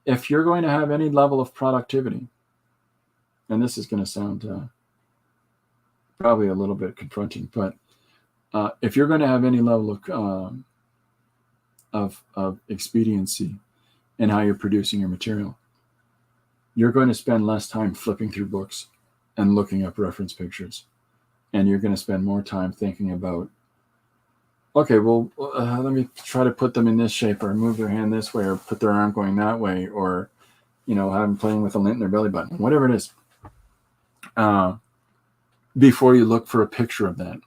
If you're going to have any level of productivity, and this is going to sound probably a little bit confronting, but if you're going to have any level of expediency in how you're producing your material, you're going to spend less time flipping through books and looking up reference pictures. And you're going to spend more time thinking about, okay, well, let me try to put them in this shape, or move their hand this way, or put their arm going that way, or, have them playing with a lint in their belly button, whatever it is, before you look for a picture of that.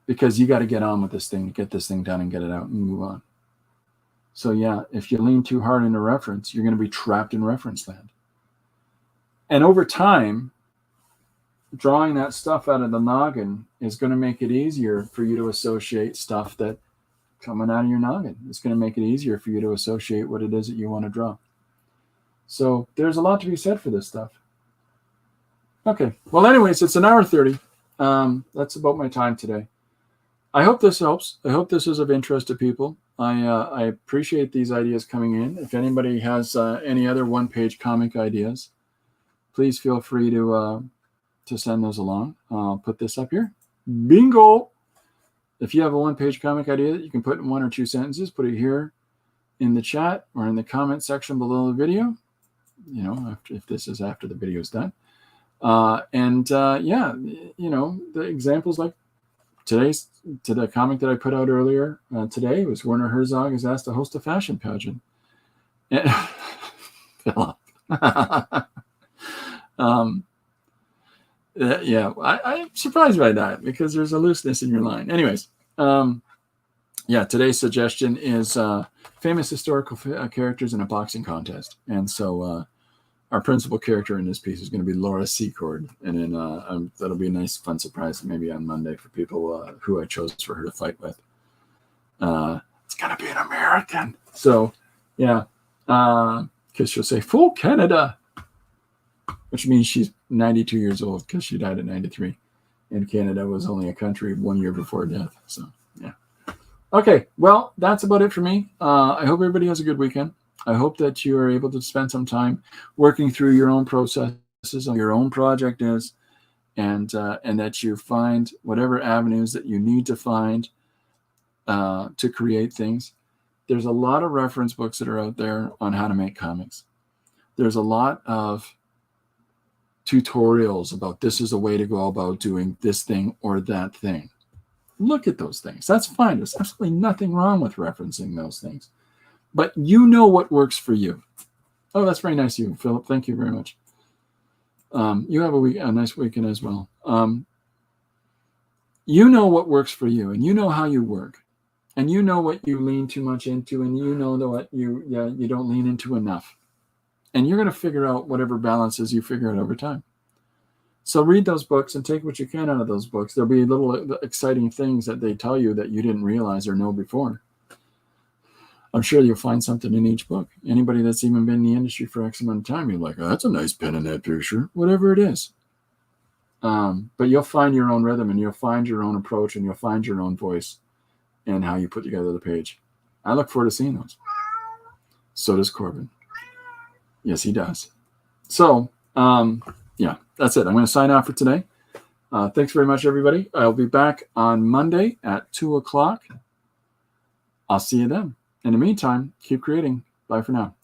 Because you got to get on with this thing, get this thing done and get it out and move on. So yeah, if you lean too hard into reference, you're going to be trapped in reference land. And over time, drawing that stuff out of the noggin is going to make it easier for you to associate stuff that coming out of your noggin. It's going to make it easier for you to associate what it is that you want to draw. So there's a lot to be said for this stuff. Okay. Well, anyways, it's 1:30. That's about my time today. I hope this helps. I hope this is of interest to people. I appreciate these ideas coming in. If anybody has any other one-page comic ideas, please feel free to send those along. I'll put this up here. Bingo! If you have a one-page comic idea that you can put in 1 or 2 sentences, put it here in the chat or in the comment section below the video. If this is after the video is done. The examples like to the comic that I put out earlier today was Werner Herzog is asked to host a fashion pageant. Philip. I'm surprised by that because there's a looseness in your line. Anyways, today's suggestion is famous historical characters in a boxing contest. And so our principal character in this piece is going to be Laura Secord. And then that'll be a nice, fun surprise maybe on Monday for people who I chose for her to fight with. It's going to be an American. So, yeah, because she'll say, "Full Canada," which means she's 92 years old because she died at 93. And Canada was only a country 1 year before death. So, yeah. Okay, well, that's about it for me. I hope everybody has a good weekend. I hope that you are able to spend some time working through your own processes on your own project is, and that you find whatever avenues that you need to find to create things. There's a lot of reference books that are out there on how to make comics. There's a lot of tutorials about this is a way to go about doing this thing or that thing. Look at those things. That's fine. There's absolutely nothing wrong with referencing those things. But you know what works for you. Oh, that's very nice of you, Philip. Thank you very much. You have a nice weekend as well. You know what works for you, and you know how you work, and you know what you lean too much into, and you know what you don't lean into enough. And you're going to figure out whatever balances you figure out over time. So read those books and take what you can out of those books. There'll be little exciting things that they tell you that you didn't realize or know before. I'm sure you'll find something in each book. Anybody that's even been in the industry for X amount of time, you're like, "Oh, that's a nice pen in that picture," whatever it is. But you'll find your own rhythm, and you'll find your own approach, and you'll find your own voice and how you put together the page. I look forward to seeing those. So does Corbin. Yes, he does. So, that's it. I'm going to sign off for today. Thanks very much, everybody. I'll be back on Monday at 2 o'clock. I'll see you then. In the meantime, keep creating. Bye for now.